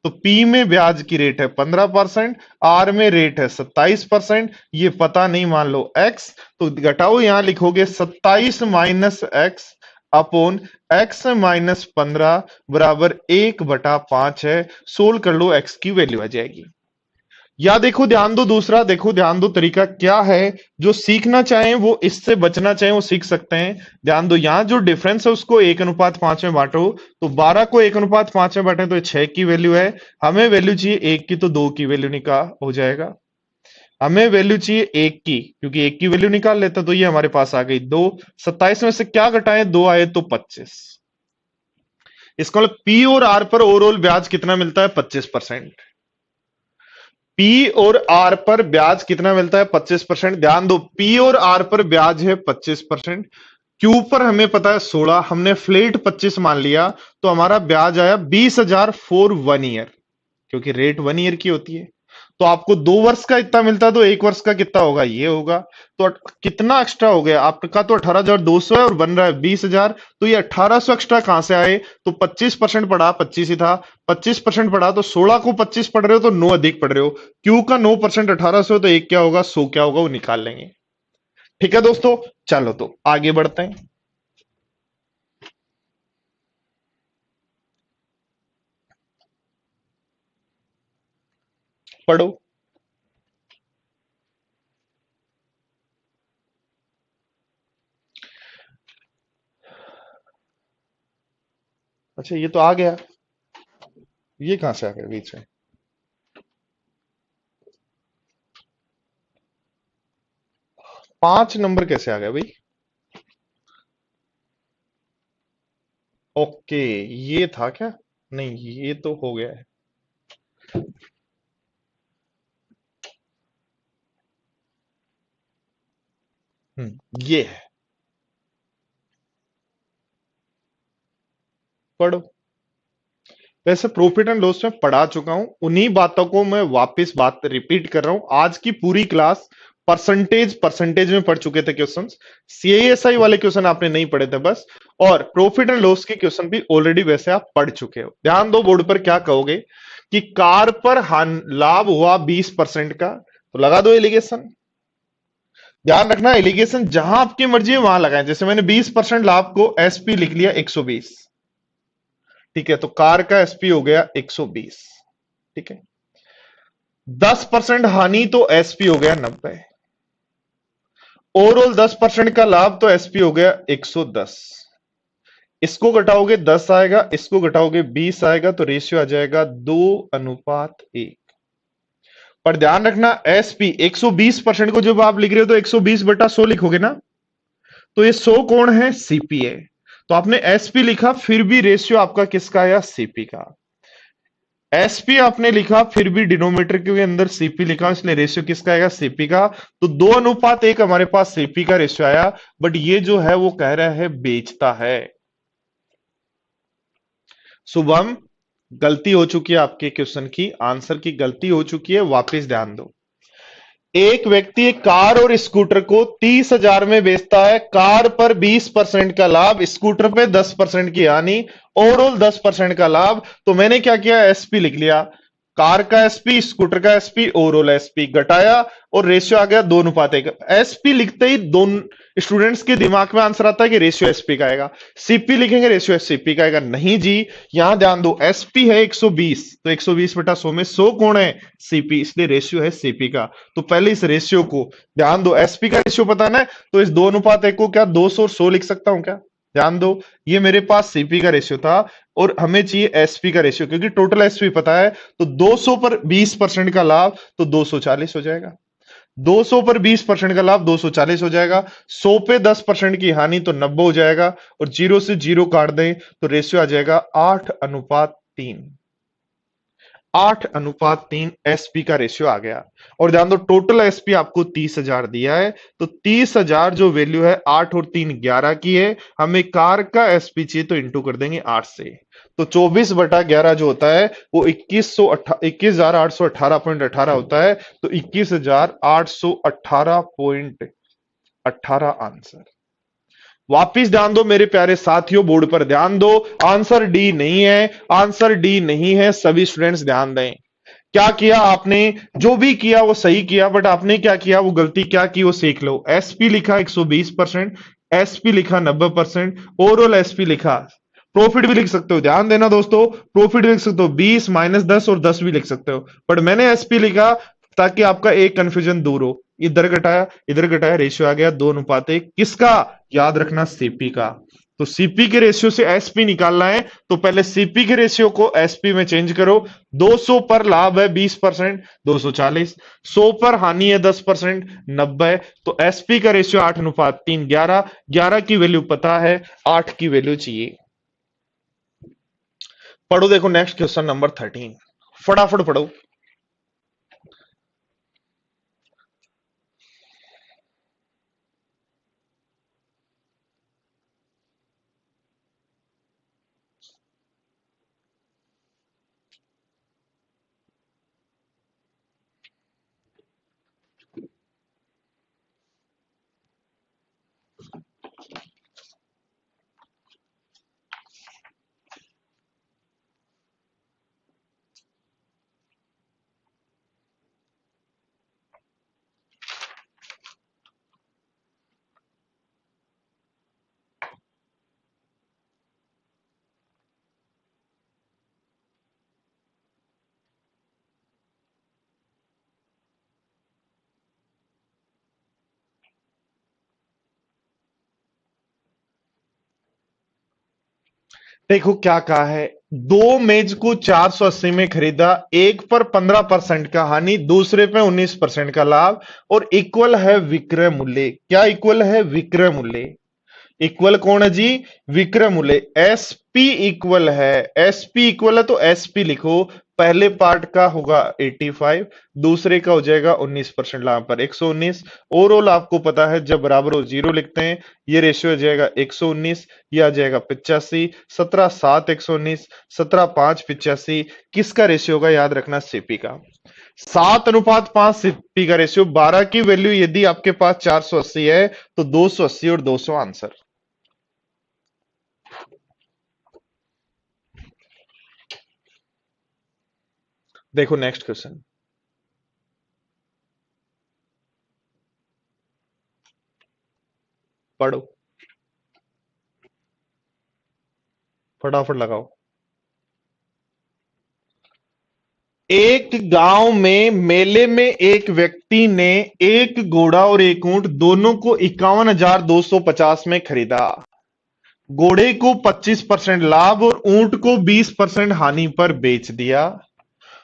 Speaker 1: तो पी में ब्याज की रेट है 15%, आर में रेट है 27%, ये पता नहीं मान लो एक्स, तो घटाओ, यहां लिखोगे 27 - x अपॉन x माइनस 15 बराबर 1/5 है। सोल्व कर लो, x की वैल्यू आ जाएगी। या देखो ध्यान दो, दूसरा देखो ध्यान दो, तरीका क्या है। जो सीखना चाहें वो, इससे बचना चाहें वो सीख सकते हैं। ध्यान दो, यहां जो डिफरेंस है उसको 1:5 में बांटो, तो 12 को 1:5 में बांटे तो 6 की वैल्यू है। हमें वैल्यू चाहिए 1 की, तो 2 की वैल्यू निकाल हो जाएगा। हमें वैल्यू चाहिए 1 की, क्योंकि 1 की वैल्यू निकाल लेते तो ये हमारे पास आ गई 2। 27 में से क्या घटाएं, 2 आए तो 25। इसका मतलब पी और आर पर ओवरऑल ब्याज कितना मिलता है, 25%। पी और आर पर ब्याज कितना मिलता है, 25%। ध्यान दो, पी और आर पर ब्याज है 25%। क्यू पर हमें पता है 16, हमने फ्लेट 25 मान लिया, तो हमारा ब्याज आया 20,000 फॉर 1 ईयर, क्योंकि रेट 1 ईयर की होती है। तो आपको 2 वर्ष का इतना मिलता है, तो 1 वर्ष का कितना होगा, ये होगा। तो कितना एक्स्ट्रा हो गया आपका, तो 18,200 है और बन रहा है 20,000। तो ये 1,800 एक्स्ट्रा कहां से आए, तो 25% पढ़ा, 25 ही था। 25% पढ़ा तो 16 को 25 पढ़ रहे हो तो 9 अधिक पढ़ रहे हो। क्यू का 9% 1,800, तो एक क्या होगा, 100 क्या होगा, वो निकाल लेंगे। ठीक है दोस्तों, चलो तो आगे बढ़ते हैं। पढ़ो। अच्छा, ये तो आ गया, ये कहां से आ गया बीच में। 5 नंबर कैसे आ गया भाई। ओके, ये था क्या, नहीं ये तो हो गया है। ये है। पढ़ो। वैसे प्रॉफिट एंड लॉस में पढ़ा चुका हूं, उन्हीं बातों को मैं वापस बात रिपीट कर रहा हूं। आज की पूरी क्लास परसेंटेज परसेंटेज में पढ़ चुके थे क्वेश्चंस। सीआईएसआई वाले क्वेश्चन आपने नहीं पढ़े थे बस, और प्रॉफिट एंड लॉस के क्वेश्चन भी ऑलरेडी वैसे आप पढ़ चुके हो। ध्यान दो, बोर्ड पर क्या कहोगे कि कार पर लाभ हुआ 20% का, तो लगा दो एलिगेशन। ध्यान रखना, एलिगेशन जहां आपकी मर्जी है वहां लगाएं। जैसे मैंने 20% लाभ को एसपी लिख लिया 120, ठीक है, तो कार का एसपी हो गया 120। ठीक है, 10% हानि तो एसपी हो गया 90। ओवरऑल 10% का लाभ तो एसपी हो गया 110। इसको घटाओगे 10 आएगा, इसको घटाओगे 20 आएगा, तो रेशियो आ जाएगा 2:1। पर ध्यान रखना, एसपी 120% को जब आप लिख रहे हो तो 120/100 लिखोगे ना, तो ये 100 कौन है, सीपी है। तो आपने एसपी लिखा, फिर भी रेशियो आपका किसका आया, सीपी का। एसपी आपने लिखा, फिर भी डिनोमिनेटर के अंदर सीपी लिखा, इसलिए रेशियो किसका आएगा, सीपी का। तो 2:1 हमारे पास सीपी का रेशियो आया। बट ये जो है वो कह रहा है बेचता है। शुभम, गलती हो चुकी है आपके क्वेश्चन की, आंसर की गलती हो चुकी है, वापस ध्यान दो। एक व्यक्ति एक कार और स्कूटर को 30,000 में बेचता है। कार पर 20% का लाभ, स्कूटर पे 10% की हानि, ओवरऑल 10% का लाभ। तो मैंने क्या किया, एसपी लिख लिया। कार का एसपी, स्कूटर का एसपी, ओवरऑल एसपी घटाया, और रेशियो आ गया 2:1। एसपी लिखते ही दोनों स्टूडेंट्स के दिमाग में आंसर आता है कि रेशियो एसपी का आएगा। सीपी लिखेंगे, रेशियो सीपी का आएगा। नहीं जी, यहां ध्यान दो, एसपी है 120, तो 120/100 में 100 कौन है, सीपी, इसलिए रेशियो है सीपी का। तो पहले इस रेशियो को ध्यान दो, एसपी का रेशियो पता है ना, तो इस 2:1 को क्या 200 और 100 लिख सकता हूं क्या। ध्यान दो, ये मेरे पास सीपी का रेशियो था, और हमें चाहिए एसपी का रेशियो, क्योंकि टोटल एसपी पता है। तो 200 पर 20% का लाभ तो 240 हो जाएगा। 200 पर 20% का लाभ 240 हो जाएगा। 100 पे 10% की हानि तो 90 हो जाएगा, और 0 से 0 काट दें तो रेशियो आ जाएगा 8:3। 8:3 एसपी का रेशियो आ गया। और ध्यान दो, टोटल एसपी आपको 30,000 दिया है, तो 30,000 जो वैल्यू है 8 और 3 11 की है। हमें कार का एसपी चाहिए, तो इंटू कर देंगे 8 से। तो 24/11 जो होता है वो 21,818.18 होता है। तो 21,818.18 आंसर। वापिस ध्यान दो मेरे प्यारे साथियों, बोर्ड पर ध्यान दो, आंसर डी नहीं है, आंसर डी नहीं है। सभी स्टूडेंट्स ध्यान दें, क्या किया आपने, जो भी किया वो सही किया, बट आपने क्या किया, वो गलती क्या की वो सीख लो। एसपी लिखा 120%, एसपी लिखा 90%, ओवरऑल एसपी लिखा। प्रॉफिट भी लिख सकते हो, ध्यान देना दोस्तों, प्रॉफिट भी लिख सकते हो 20 -10 और 10 भी लिख सकते हो, बट मैंने एसपी लिखा ताकि आपका एक कंफ्यूजन दूर हो। इधर घटाया, रेशियो आ गया 2:1। किसका? याद रखना, सीपी का। तो सीपी के रेशियो से एसपी निकालना है, तो पहले सीपी के रेशियो को एसपी में चेंज करो। 200 पर लाभ है 20%, 240। 100 पर हानि है 10%, 90। तो एसपी का रेशियो 8:3, 11। 11 की वैल्यू पता है, 8 की वैल्यू चाहिए। पढ़ो, देखो नेक्स्ट क्वेश्चन नंबर 13, फटाफट पढ़ो। देखो क्या कहा है, दो मेज को 480 में खरीदा, एक पर 15% का हानि, दूसरे पे 19% का लाभ, और इक्वल है विक्रय मूल्य। क्या इक्वल है? विक्रय मूल्य। इक्वल कौन है जी? विक्रय मूल्य। एसपी इक्वल है, एसपी इक्वल है तो एसपी लिखो। पहले पार्ट का होगा 85, दूसरे का हो जाएगा 19% लाभ पर 119। ओवरऑल आपको पता है जब बराबर हो जीरो लिखते हैं, ये रेशियो आ जाएगा 119, ये आ जाएगा 85। 17/7 119, 17/5 85। किसका रेशियो होगा? याद रखना, सीपी का। 7:5 सीपी का रेशियो। 12 की वैल्यू यदि आपके पास 480 है तो 280 और 200 आंसर। देखो नेक्स्ट क्वेश्चन, पढ़ो, फटाफट लगाओ। एक गांव में मेले में एक व्यक्ति ने एक घोड़ा और एक ऊंट दोनों को 51,250 में खरीदा। घोड़े को 25% लाभ और ऊंट को 20% हानि पर बेच दिया।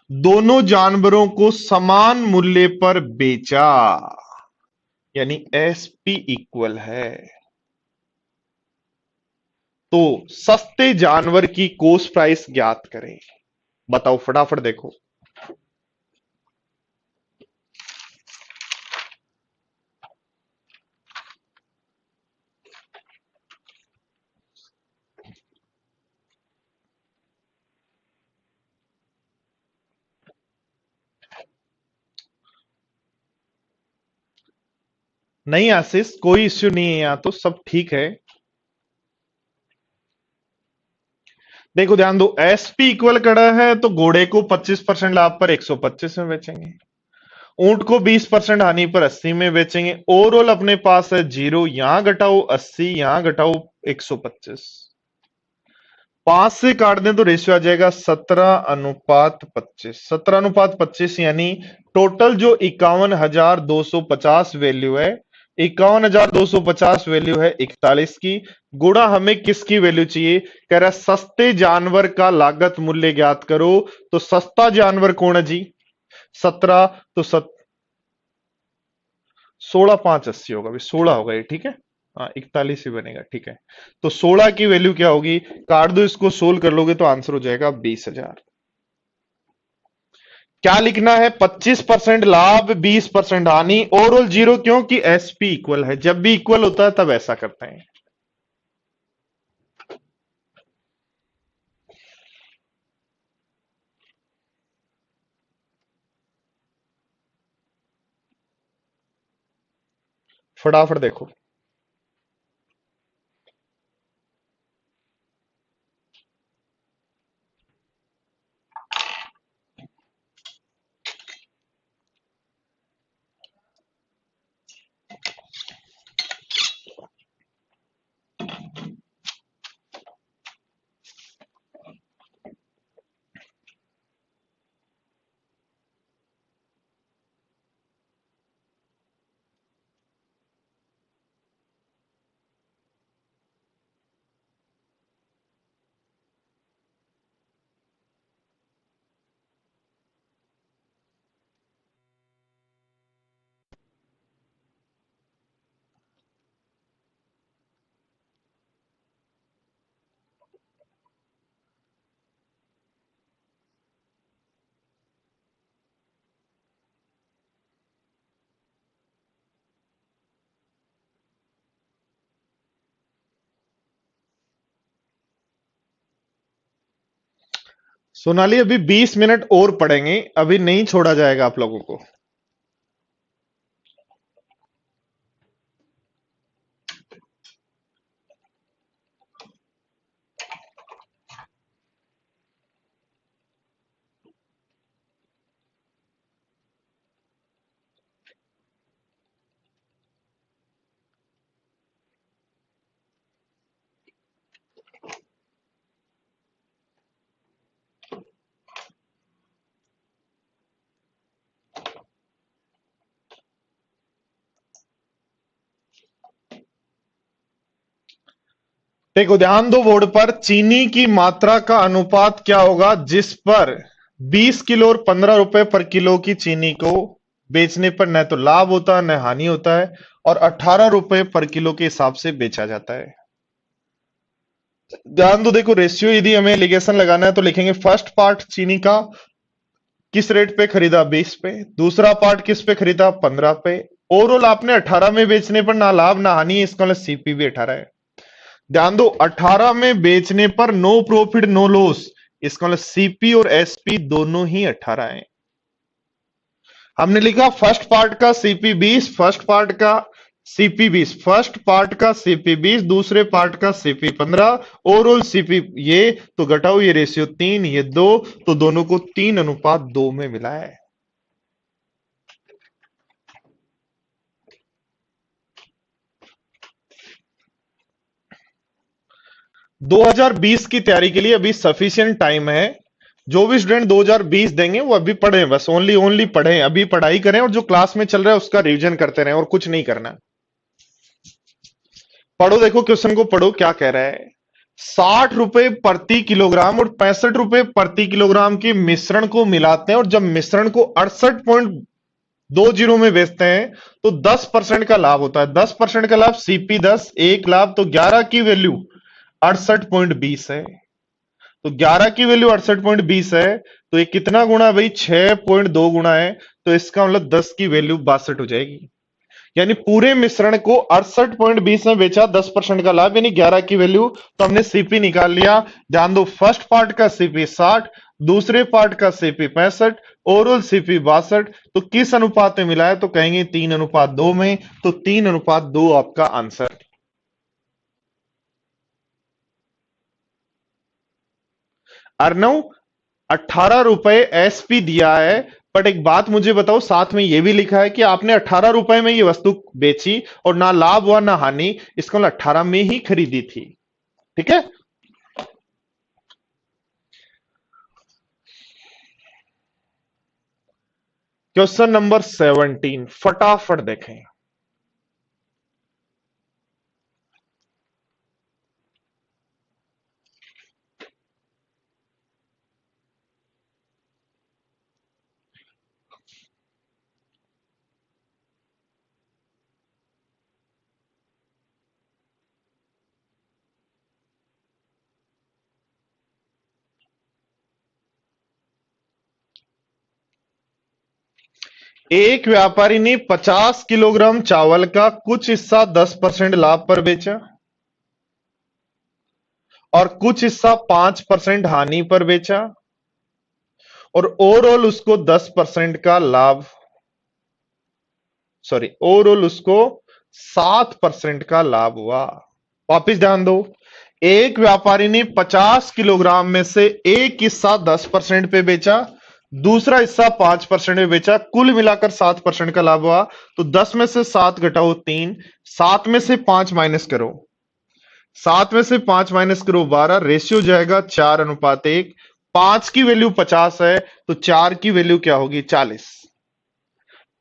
Speaker 1: दोनों जानवरों को समान मूल्य पर बेचा, यानी एसपी इक्वल है। तो सस्ते जानवर की कॉस्ट प्राइस ज्ञात करें। बताओ फटाफट, देखो। नहीं आशीष, कोई इश्यू नहीं है, यहां तो सब ठीक है। देखो ध्यान दो, एसपी इक्वल कड़ा है तो घोड़े को 25% लाभ पर 125 में बेचेंगे, ऊंट को 20% हानि पर 80 में बेचेंगे। ओवरऑल अपने पास है जीरो, यहां घटाओ 80, यहां घटाओ 125। 5 से काट दें तो रेशियो आ जाएगा 17:25। 17:25 यानी टोटल जो 51,250 वैल्यू है, 51,250 वैल्यू है 41 की। गुणा हमें किसकी वैल्यू चाहिए? कह रहा है सस्ते जानवर का लागत मूल्य ज्ञात करो। तो सस्ता जानवर कौन है जी? 17। तो 16,580 होगा, 16 होगा ये, ठीक है। हाँ 41 ही बनेगा, ठीक है। तो 16 की वैल्यू क्या होगी? काट दो इसको, सोल्व कर लोगे तो आंसर हो जाएगा 20,000। क्या लिखना है? 25% लाभ 20% हानि, ओवरऑल जीरो, क्योंकि एसपी इक्वल है। जब भी इक्वल होता है तब ऐसा करते हैं। फटाफट देखो। सोनाली अभी 20 मिनट और पढ़ेंगे, अभी नहीं छोड़ा जाएगा आप लोगों को। देखो ध्यान दो बोर्ड पर, चीनी की मात्रा का अनुपात क्या होगा जिस पर 20 किलो और 15 रुपए पर किलो की चीनी को बेचने पर न तो लाभ होता है न हानि होता है, और 18 रुपए पर किलो के हिसाब से बेचा जाता है। ध्यान दो, देखो रेशियो यदि हमें लिगेशन लगाना है तो लिखेंगे फर्स्ट पार्ट चीनी का किस रेट पे खरीदा 20 पे, दूसरा पार्ट किस पे खरीदा 15 पे, ओवरऑल आपने 18 में बेचने पर ना लाभ ना हानि, इसका मतलब सीपी भी 18 है। ध्यान दो 18 में बेचने पर नो प्रॉफिट नो लॉस, इसका मतलब सीपी और एसपी दोनों ही 18 है। हमने लिखा फर्स्ट पार्ट का सीपी 20, फर्स्ट पार्ट का सीपी 20, फर्स्ट पार्ट का सीपी 20, दूसरे पार्ट का सीपी 15, ओवरऑल सीपी ये, तो घटाओ ये रेशियो 3 ये 2, तो दोनों को 3:2 में मिला है। दो 2020 की तैयारी के लिए अभी सफिशिएंट टाइम है। जो भी स्टूडेंट 2020 देंगे वो अभी पढ़ें, बस ओनली ओनली पढ़ें, अभी पढ़ाई करें और जो क्लास में चल रहा है उसका रिवीजन करते रहें और कुछ नहीं करना। पढ़ो, देखो क्वेश्चन को पढ़ो क्या कह रहा है। 60 रुपए प्रति किलोग्राम और 65 रुपए प्रति किलोग्राम के मिश्रण को मिलाते हैं और जब मिश्रण को 68.20 में बेचते हैं तो 10% का लाभ होता है। 10% का लाभ सीपी 10, एक लाभ, तो 11 की वैल्यू 68.20 है। तो 11 की वैल्यू 68.20 है, तो ये कितना गुना है भाई 6.2 गुना है, तो इसका मतलब 10 की वैल्यू 62 हो जाएगी। यानी पूरे मिश्रण को 68.20 में बेचा, 10% का लाभ, यानी 11 की वैल्यू, तो हमने सीपी निकाल लिया। ध्यान दो फर्स्ट पार्ट का सीपी 60, दूसरे पार्ट का सीपी 65, ओवरऑल सीपी 62, तो किस अनुपात में मिला है, तो कहेंगे 3:2 में, तो 3:2 आपका आंसर। अर्नव 18 रुपए एसपी दिया है, बट एक बात मुझे बताओ, साथ में यह भी लिखा है कि आपने 18 रुपए में ये वस्तु बेची और ना लाभ हुआ ना हानि, इसका मतलब 18 में ही खरीदी थी। ठीक है, क्वेश्चन नंबर 17 फटाफट देखें। एक व्यापारी ने 50 किलोग्राम चावल का कुछ हिस्सा 10% लाभ पर बेचा और कुछ हिस्सा 5% हानि पर बेचा, और ओवरऑल उसको 10% का लाभ, सॉरी ओवरऑल उसको 7% का लाभ हुआ। वापिस ध्यान दो, एक व्यापारी ने 50 किलोग्राम में से एक हिस्सा 10% पे बेचा, दूसरा हिस्सा 5% में बेचा, कुल मिलाकर 7% का लाभ हुआ। तो 10 में से 7 घटाओ 3, 7 में से 5 माइनस करो, 7 में से 5 माइनस करो 12, रेशियो जाएगा 4:1। 5 की वैल्यू 50 है, तो 4 की वैल्यू क्या होगी 40।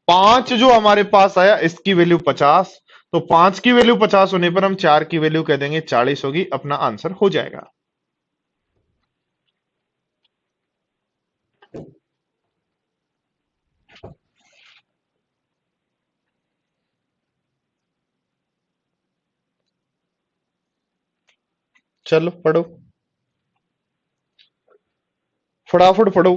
Speaker 1: 5 जो हमारे पास आया इसकी वैल्यू 50, तो 5 की वैल्यू 50 होने पर हम 4 की वैल्यू कह देंगे 40 होगी, अपना आंसर हो जाएगा। चलो पढ़ो, फटाफट पढ़ो।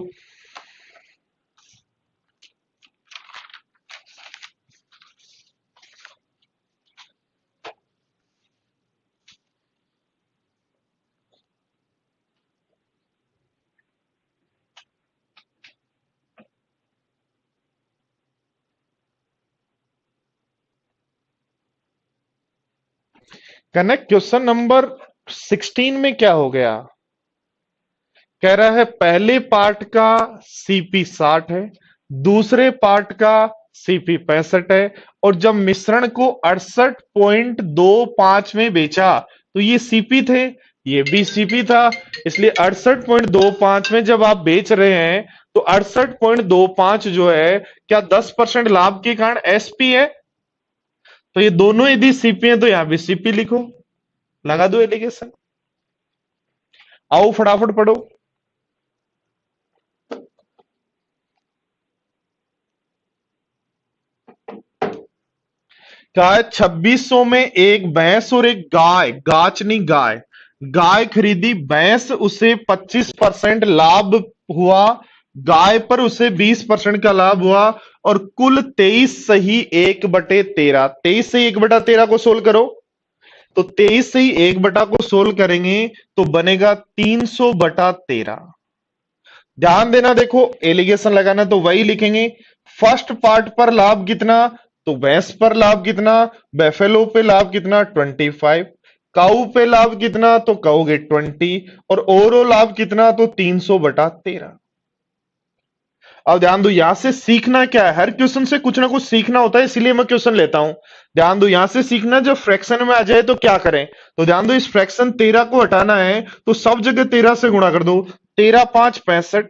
Speaker 1: कनेक्ट क्वेश्चन नंबर 16 में क्या हो गया, कह रहा है पहले पार्ट का सीपी 60 है, दूसरे पार्ट का सीपी 65 है, और जब मिश्रण को 68.25 में बेचा तो ये सीपी थे, ये भी सीपी था, इसलिए 68.25 में जब आप बेच रहे हैं तो 68.25 जो है क्या 10% लाभ के कारण एसपी है, तो ये दोनों यदि सीपी है तो यहां भी सीपी लिखो, लगा दो एलिगेशन। आओ फटाफट पढ़ो। क्या है, 2600 में एक भैंस और एक गाय, गाच नहीं गाय, गाय खरीदी, भैंस उसे 25% लाभ हुआ, गाय पर उसे 20% का लाभ हुआ, और कुल 23 सही 1/13, 23 सही 1/13 को सोल्व करो, तो 23 सही 1 को सोल्व करेंगे तो बनेगा 300/13। ध्यान देना, देखो एलिगेशन लगाना तो वही लिखेंगे, फर्स्ट पार्ट पर लाभ कितना, तो भैंस पर लाभ कितना, बेफेलो पे लाभ कितना 25, काऊ पे लाभ कितना तो कहोगे 20, और ओवरऑल लाभ कितना तो 300/13। अब ध्यान दो, यहां से सीखना क्या है, हर क्वेश्चन से कुछ ना कुछ सीखना होता है, इसलिए मैं क्वेश्चन लेता हूं। ध्यान दो, यहां से सीखना जब फ्रैक्शन में आ जाए तो क्या करें, तो ध्यान दो, इस फ्रैक्शन 13 को हटाना है तो सब जगह 13 से गुणा कर दो, 13 5 65,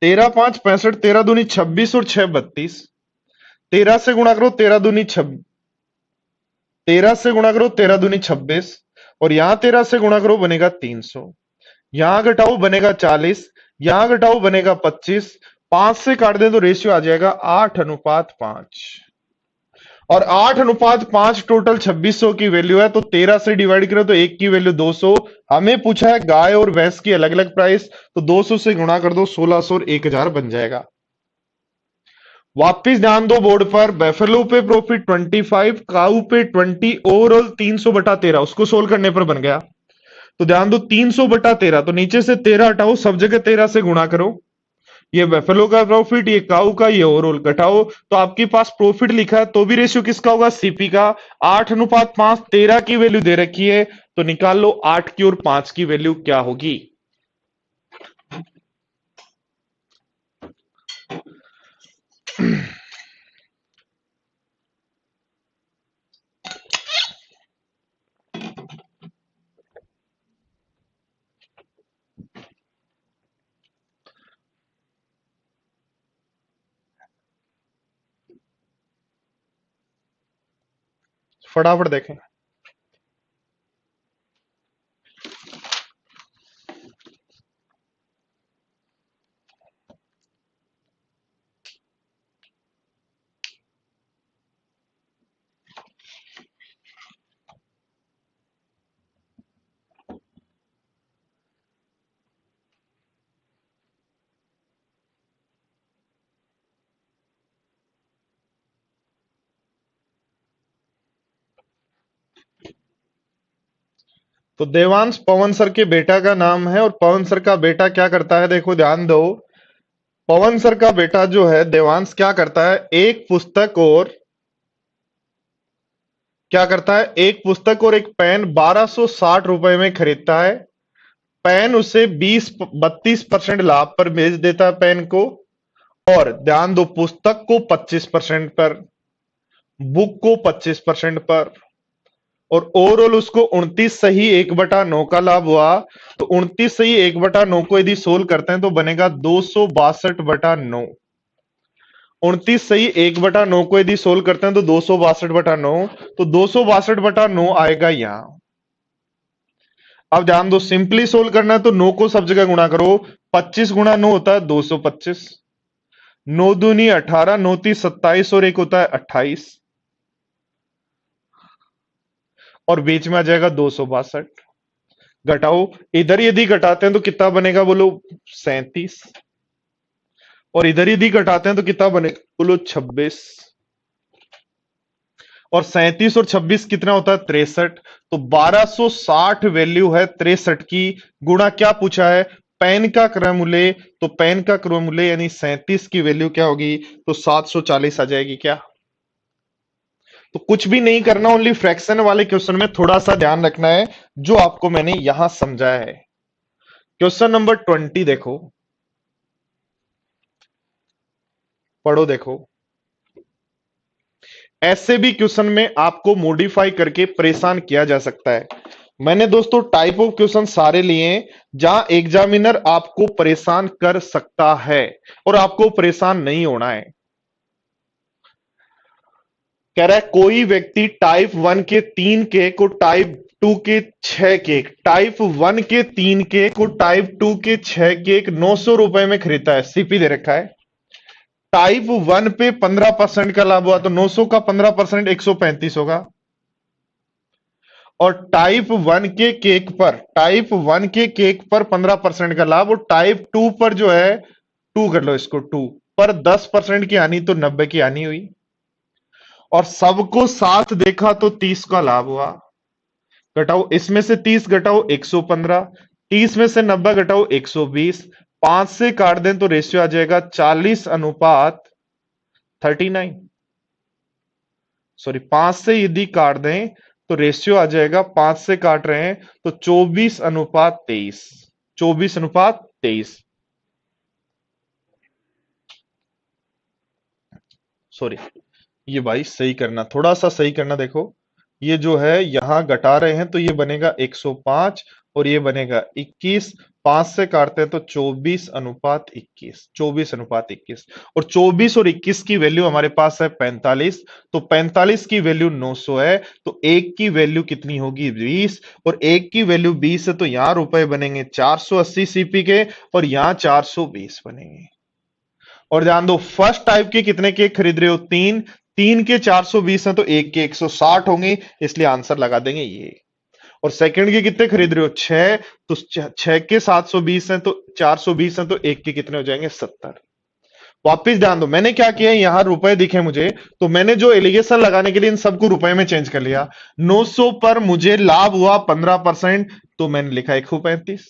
Speaker 1: 13 5 65, 13 दूनी 26 और 6 32, 13 से गुणा करो 13 दूनी 26, 13 से गुणा करो 13 दूनी 26, और यहां 13 से गुणा करो बनेगा 300, यहां घटाओ बनेगा 40, यहां घटाओ बनेगा 25, 5 से काट दें तो रेशियो आ जाएगा 8:5, और 8:5 टोटल 2600 की वैल्यू है, तो 13 से डिवाइड करें तो एक की वैल्यू 200, हमें पूछा है गाय और भैंस की अलग अलग प्राइस, तो 200 से गुणा कर दो 1600 और 1000 बन जाएगा। वापिस ध्यान दो बोर्ड पर, बेफेलो पे प्रॉफिट 25, काऊ पे 20, ओवरऑल 300/13, उसको सोल्व करने पर बन गया। तो ध्यान दो 300/13, तो नीचे से 13 हटाओ, सब जगह 13 से गुणा करो, ये बेफेलो का प्रॉफिट, ये काऊ का, ये ओवरऑल घटाओ, तो आपके पास प्रॉफिट लिखा है तो भी रेशियो किसका होगा, सीपी का। 8:5, 13 की वैल्यू दे रखी है तो निकाल लो 8 की और 5 की वैल्यू क्या होगी। फटाफट देखें। तो देवांश पवन सर के बेटा का नाम है, और पवन सर का बेटा क्या करता है, देखो ध्यान दो, पवन सर का बेटा जो है देवांश क्या करता है, एक पुस्तक और क्या करता है, एक पुस्तक और एक पेन 1260 रुपए में खरीदता है, पेन उसे 32% लाभ पर बेच देता है पेन को, और ध्यान दो पुस्तक को 25% पर, बुक को 25% पर, और ओवरऑल उसको 29 सही 1/9 का लाभ हुआ, तो 29 सही 1/9 को यदि सोल्व करते हैं तो बनेगा 262/9, 29 सही 1/9 को यदि सोल्व करते हैं तो 262/9, तो 262/9 आएगा यहां। अब ध्यान दो, सिंपली सोल्व करना है तो 9 को सब जगह गुणा करो, 25 गुणा 9 होता है 225, 9 दूनी 18, 9 तीस 27, और एक होता है 28, और बीच में आ जाएगा 262, घटाओ, इधर यदि घटाते हैं तो कितना बनेगा बोलो 37, और इधर यदि घटाते हैं तो कितना बनेगा बोलो 26, और 37 और 26 कितना होता है 63, तो 1260 वैल्यू है 63 की, गुणा क्या पूछा है, पेन का क्रय मूल्य, तो पेन का क्रय मूल्य यानी 37 की वैल्यू क्या होगी, तो 740 आ जाएगी क्या। तो कुछ भी नहीं करना, ओनली फ्रैक्शन वाले क्वेश्चन में थोड़ा सा ध्यान रखना है जो आपको मैंने यहां समझाया है। क्वेश्चन नंबर 20 देखो, पढ़ो देखो। ऐसे भी क्वेश्चन में आपको मॉडिफाई करके परेशान किया जा सकता है। मैंने दोस्तों टाइप ऑफ क्वेश्चन सारे लिए हैं जहां एग्जामिनर आपको परेशान कर सकता है और आपको परेशान नहीं होना है। कह रहा है कोई व्यक्ति टाइप 1 के 3 केक को टाइप 2 के 6 केक, टाइप 1 के 3 केक को टाइप 2 के 6 केक 900 रुपए में खरीदता है। सीपी दे रखा है। टाइप 1 पे 15% का लाभ हुआ तो 900 का 15% 135 होगा। और टाइप 1 के केक पर 15% का लाभ, और टाइप 2 पर जो है 2 कर लो इसको, 2 पर 10% की हानि, तो 90 की हानि हुई। और सबको साथ देखा तो 30 का लाभ हुआ। घटाओ, इसमें से 30 घटाओ 115, 30 में से 90 घटाओ 120, 5 से काट दें तो रेशियो आ जाएगा 40:39। सॉरी, 5 से यदि काट दें तो रेशियो आ जाएगा, 5 से काट रहे हैं तो 24:23। 24:23। सॉरी, ये भाई सही करना, थोड़ा सा सही करना। देखो ये जो है यहां घटा रहे हैं तो ये बनेगा 105 और ये बनेगा 21। 5 से काटते हैं तो 24:21। 24:21। और 24 और 21 की वैल्यू हमारे पास है 45। तो 45 की वैल्यू 900 है, तो एक की वैल्यू कितनी होगी 20, और एक की वैल्यू 20 है तो यहां रुपए बनेंगे 480 सीपी के, और यहां 420 बनेंगे। और ध्यान दो, फर्स्ट टाइप के कितने केक खरीद रहे हो? 3। 3 के 420 हैं तो एक के 160 होंगे, इसलिए आंसर लगा देंगे ये। और सेकंड के कितने खरीद रहे हो? 6। तो 6 के 720 हैं तो 420 हैं तो एक के कितने हो जाएंगे? 70। वापिस ध्यान दो, मैंने क्या किया, यहां रुपए दिखे मुझे, तो मैंने जो एलिगेशन लगाने के लिए इन सबको रुपए में चेंज कर लिया। 900 पर मुझे लाभ हुआ 15%, तो मैंने लिखा 135।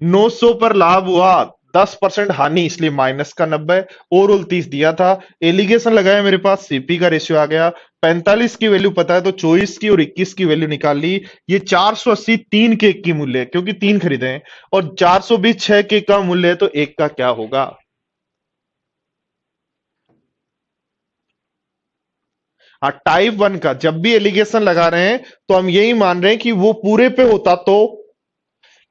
Speaker 1: 900 पर लाभ हुआ 10% हानि, इसलिए माइनस का 90। ओवरऑल 30 दिया था, एलिगेशन लगाया मेरे पास, सीपी का रेशियो आ गया। 45 की वैल्यू पता है तो 24 की और 21 की वैल्यू निकाल ली। ये 480 3 केक की मूल्य है क्योंकि 3 खरीदे हैं, और 420 6 केक का मूल्य है, तो एक का क्या होगा? हाँ, टाइप 1 का जब भी एलिगेशन लगा रहे हैं तो हम यही मान रहे हैं कि वो पूरे पे होता तो,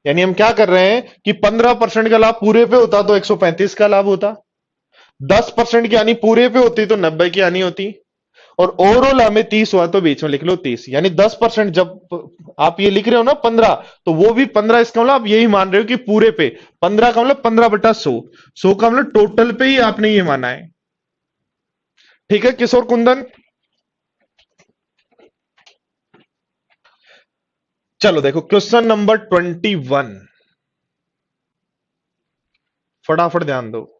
Speaker 1: यानी हम क्या कर रहे हैं कि 15% का लाभ पूरे पे होता तो 135 का लाभ होता। 10% की हानि पूरे पे होती तो 90 की हानि होती। और ओवरऑल हमें 30 हुआ तो बीच में लिख लो 30, यानी 10%। जब आप ये लिख रहे हो ना 15, तो वो भी 15, इसका मतलब आप यही मान रहे हो कि पूरे पे 15 का मतलब 15/100, 100 का मतलब टोटल पे ही आपने ये माना है। ठीक है किशोर कुंदन? चलो देखो क्वेश्चन नंबर 21, फटाफट ध्यान दो।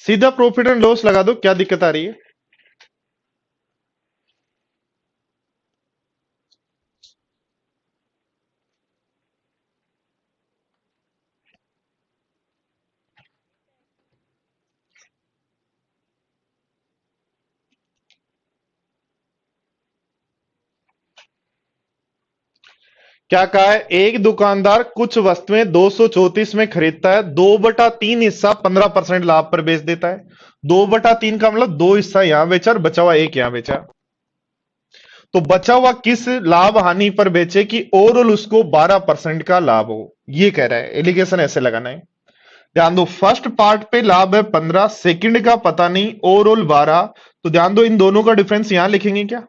Speaker 1: सीधा प्रॉफिट एंड लॉस लगा दो, क्या दिक्कत आ रही है? क्या कहा है? एक दुकानदार कुछ वस्तुएं 234 में खरीदता है, 2/3 हिस्सा 15% लाभ पर बेच देता है। 2/3 का मतलब 2 हिस्सा यहां बेचा और बचा हुआ एक यहां बेचा। तो बचा हुआ किस लाभ हानि पर बेचे कि ओवरऑल उसको 12% का लाभ हो, ये कह रहा है। एलिगेशन ऐसे लगाना है। ध्यान दो, फर्स्ट पार्ट पे लाभ है 15, सेकंड का पता नहीं, ओवरऑल 12। तो ध्यान दो, इन दोनों का डिफरेंस यहां लिखेंगे क्या?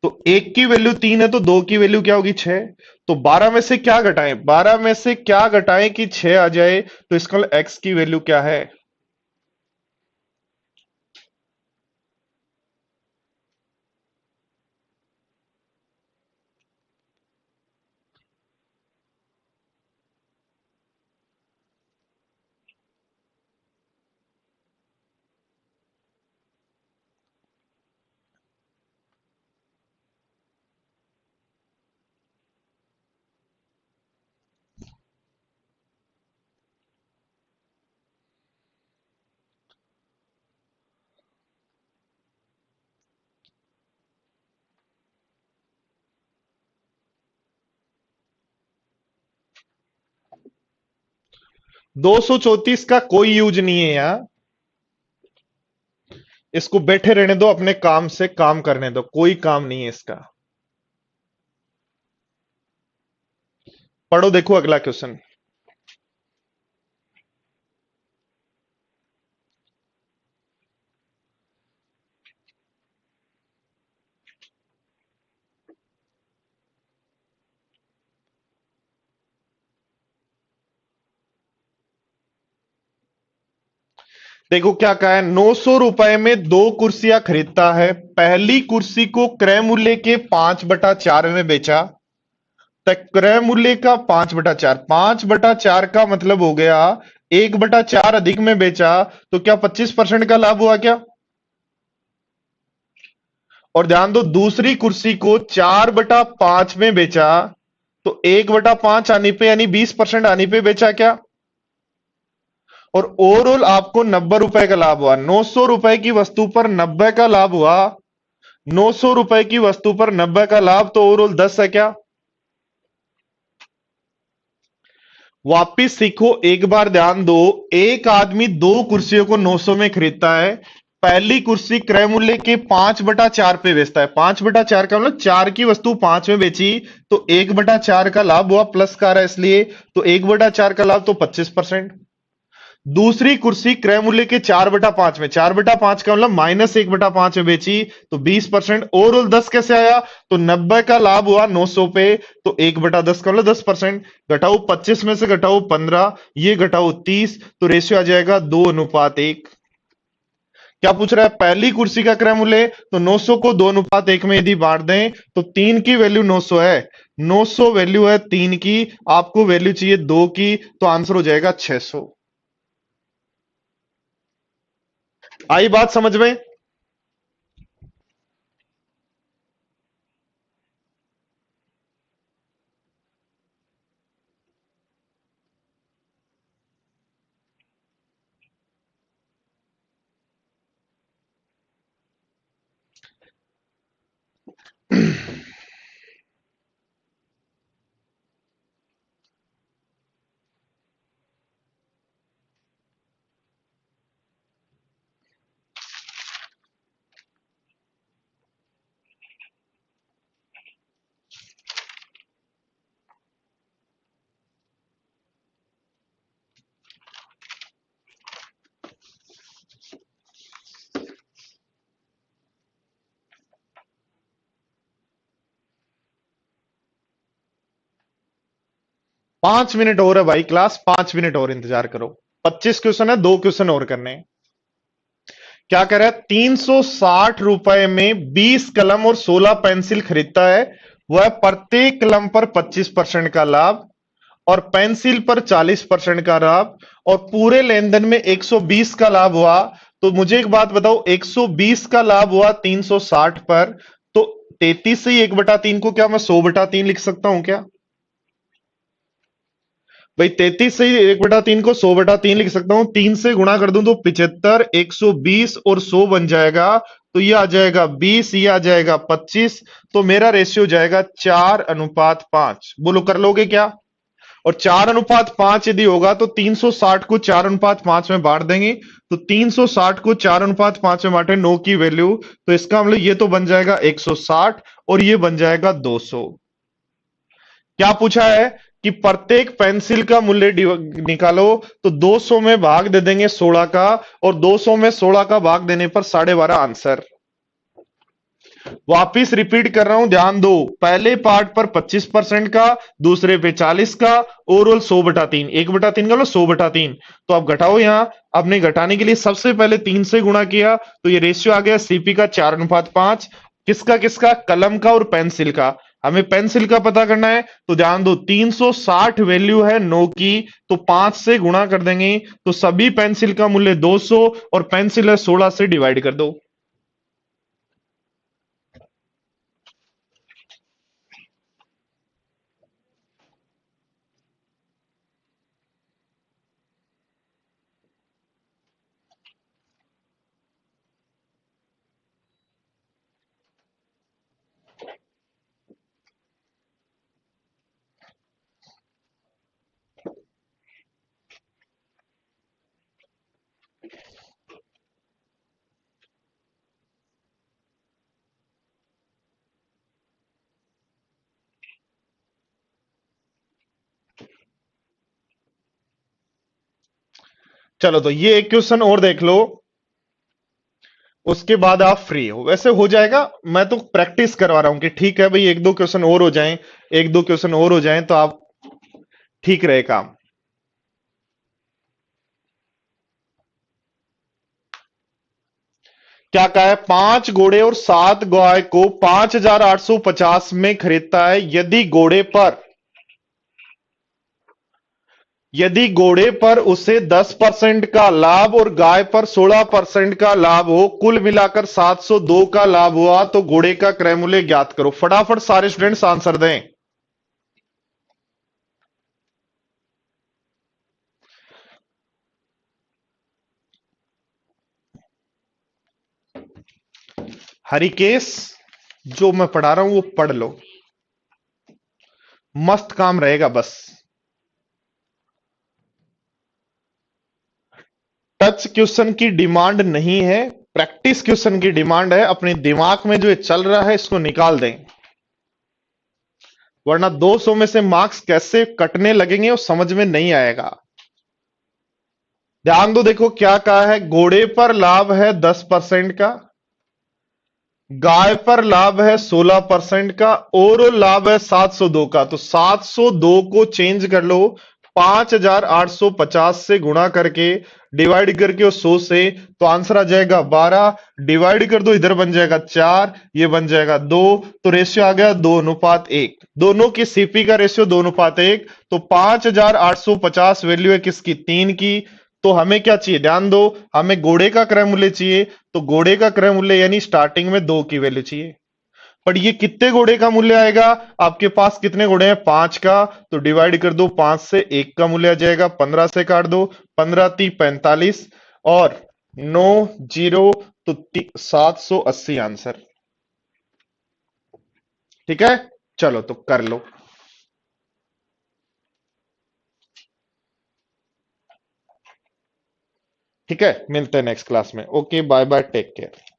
Speaker 1: तो एक की वैल्यू 3 है तो दो की वैल्यू क्या होगी? 6। तो 12 में से क्या घटाएं? 12 में से क्या घटाएं कि 6 आ जाए? तो इसका मतलब एक्स की वैल्यू क्या है? 234 का कोई यूज नहीं है यहां। इसको बैठे रहने दो, अपने काम से काम करने दो, कोई काम नहीं है इसका। पढ़ो, देखो अगला क्वेश्चन। देखो क्या कहा है, 900 रुपए में दो कुर्सियां खरीदता है। पहली कुर्सी को क्रय मूल्य के 5/4 में बेचा। तक क्रय मूल्य का 5/4, 5/4 का मतलब हो गया 1/4 अधिक में बेचा। तो क्या 25% का लाभ हुआ क्या? और ध्यान दो, दूसरी कुर्सी को 4/5 में बेचा। तो 1/5 आने पे यानी 20% आने पे बेचा क्या? और ओवरऑल आपको 90 रुपए का लाभ हुआ। 900 रुपए की वस्तु पर 90 का लाभ हुआ। 900 रुपए की वस्तु पर 90 का लाभ, तो ओवरऑल 10 है क्या? वापिस सीखो, एक बार ध्यान दो। एक आदमी दो कुर्सियों को 900 में खरीदता है। पहली कुर्सी क्रय मूल्य के 5/4 पे बेचता है। 5/4 का मतलब 4 की वस्तु 5 में बेची। तो 1/4 का लाभ हुआ, प्लस का रहा है इसलिए। तो 1/4 का लाभ तो 25%। दूसरी कुर्सी क्रय मूल्य के 4/5 में, 4/5 का मतलब -1/5 में बेची। तो 20%। ओवरऑल 10 कैसे आया? तो 90 का लाभ हुआ 900 पे। तो 1/10 का मतलब 10%। घटाओ 25 में से घटाओ 15, ये घटाओ 30, तो रेशियो आ जाएगा 2:1। क्या पूछ रहा है? पहली कुर्सी का क्रय मूल्य, तो 900 को 2:1 में यदि बांट दें तो 3 की वैल्यू 900 है। 900 वैल्यू है 3 की, आपको वैल्यू चाहिए 2 की, तो आंसर हो जाएगा 600। आई बात समझ में? 5 मिनट और है भाई, क्लास 5 मिनट और इंतजार करो। 25 क्वेश्चन है, 2 क्वेश्चन और करने हैं। क्या कह रहा है? 360 रुपए में 20 कलम और 16 पेंसिल खरीदता है। वह प्रत्येक कलम पर 25% का लाभ और पेंसिल पर 40% का लाभ, और पूरे लेन देन में 120 का लाभ हुआ। तो मुझे एक बात बताओ, 120 का लाभ हुआ 360 पर, तो 33 से 1/3 को क्या मैं 100/3 लिख सकता हूं क्या? भाई 33 से 1/3 को 100/3 लिख सकता हूं। 3 से गुणा कर दूं तो 75, 120 और 100 बन जाएगा। तो ये आ जाएगा 20, ये आ जाएगा 25। तो मेरा रेशियो जाएगा 4:5। बोलो कर लोगे क्या? और 4:5 यदि होगा तो 360 को 4:5 में बांट देंगे। तो 360 को 4:5 में बांटे 9 की वैल्यू, तो इसका मतलब ये तो बन जाएगा 160 और ये बन जाएगा 200। क्या पूछा है कि प्रत्येक पेंसिल का मूल्य निकालो। तो 200 में भाग दे देंगे 16 का, और 200 में 16 का भाग देने पर 12.5 आंसर। वापिस रिपीट कर रहा हूं, ध्यान दो। पहले पार्ट पर 25% का, दूसरे पे 40 का, ओवरऑल 100/3। 1/3 का लो 100/3। तो आप घटाओ यहां। आपने घटाने के लिए सबसे पहले 3 से गुणा किया, तो ये रेशियो आ गया सीपी का 4:5। किसका किसका? कलम का और पेंसिल का। हमें पेंसिल का पता करना है, तो ध्यान दो 360 वैल्यू है 9 की, तो 5 से गुणा कर देंगे। तो सभी पेंसिल का मूल्य 200 और पेंसिल है 16 से डिवाइड कर दो। चलो तो ये एक क्वेश्चन और देख लो, उसके बाद आप फ्री हो। वैसे हो जाएगा, मैं तो प्रैक्टिस करवा रहा हूं कि ठीक है भाई, एक दो क्वेश्चन और हो जाएं, एक दो क्वेश्चन और हो जाएं तो आप ठीक रहे काम। क्या कहा है? 5 घोड़े और 7 गाय को 5,850 में खरीदता है। यदि घोड़े पर उसे 10% का लाभ और गाय पर 16% का लाभ हो, कुल मिलाकर 702 का लाभ हुआ, तो घोड़े का क्रय मूल्य ज्ञात करो। फटाफट सारे स्टूडेंट्स आंसर दें। हरिकेश, जो मैं पढ़ा रहा हूं वो पढ़ लो, मस्त काम रहेगा बस। टच क्वेश्चन की डिमांड नहीं है, प्रैक्टिस क्वेश्चन की डिमांड है। अपने दिमाग में जो ये चल रहा है इसको निकाल दें, वरना 200 में से मार्क्स कैसे कटने लगेंगे वो समझ में नहीं आएगा। ध्यान दो, देखो क्या कहा है। घोड़े पर लाभ है 10% का, गाय पर लाभ है 16% का, और लाभ है 702 का। तो 702 को चेंज कर लो 5,850 से गुणा करके, डिवाइड करके और 100 से, तो आंसर आ जाएगा 12। डिवाइड कर दो, इधर बन जाएगा 4, ये बन जाएगा 2। तो रेशियो आ गया 2:1। दोनों की सीपी का रेशियो 2:1। तो 5,850 वैल्यू है किसकी? 3 की। तो हमें क्या चाहिए? ध्यान दो, हमें घोड़े का क्रय मूल्य चाहिए। तो घोड़े का क्रय मूल्य यानी स्टार्टिंग में 2 की वैल्यू चाहिए। पर ये कितने घोड़े का मूल्य आएगा? आपके पास कितने घोड़े हैं? 5 का। तो डिवाइड कर दो 5 से, 1 का मूल्य आ जाएगा, 15 से काट दो, 15 × 45 और 9 जीरो, तो 780 आंसर। ठीक है, चलो तो कर लो। ठीक है, मिलते हैं नेक्स्ट क्लास में। Okay, bye bye, take care.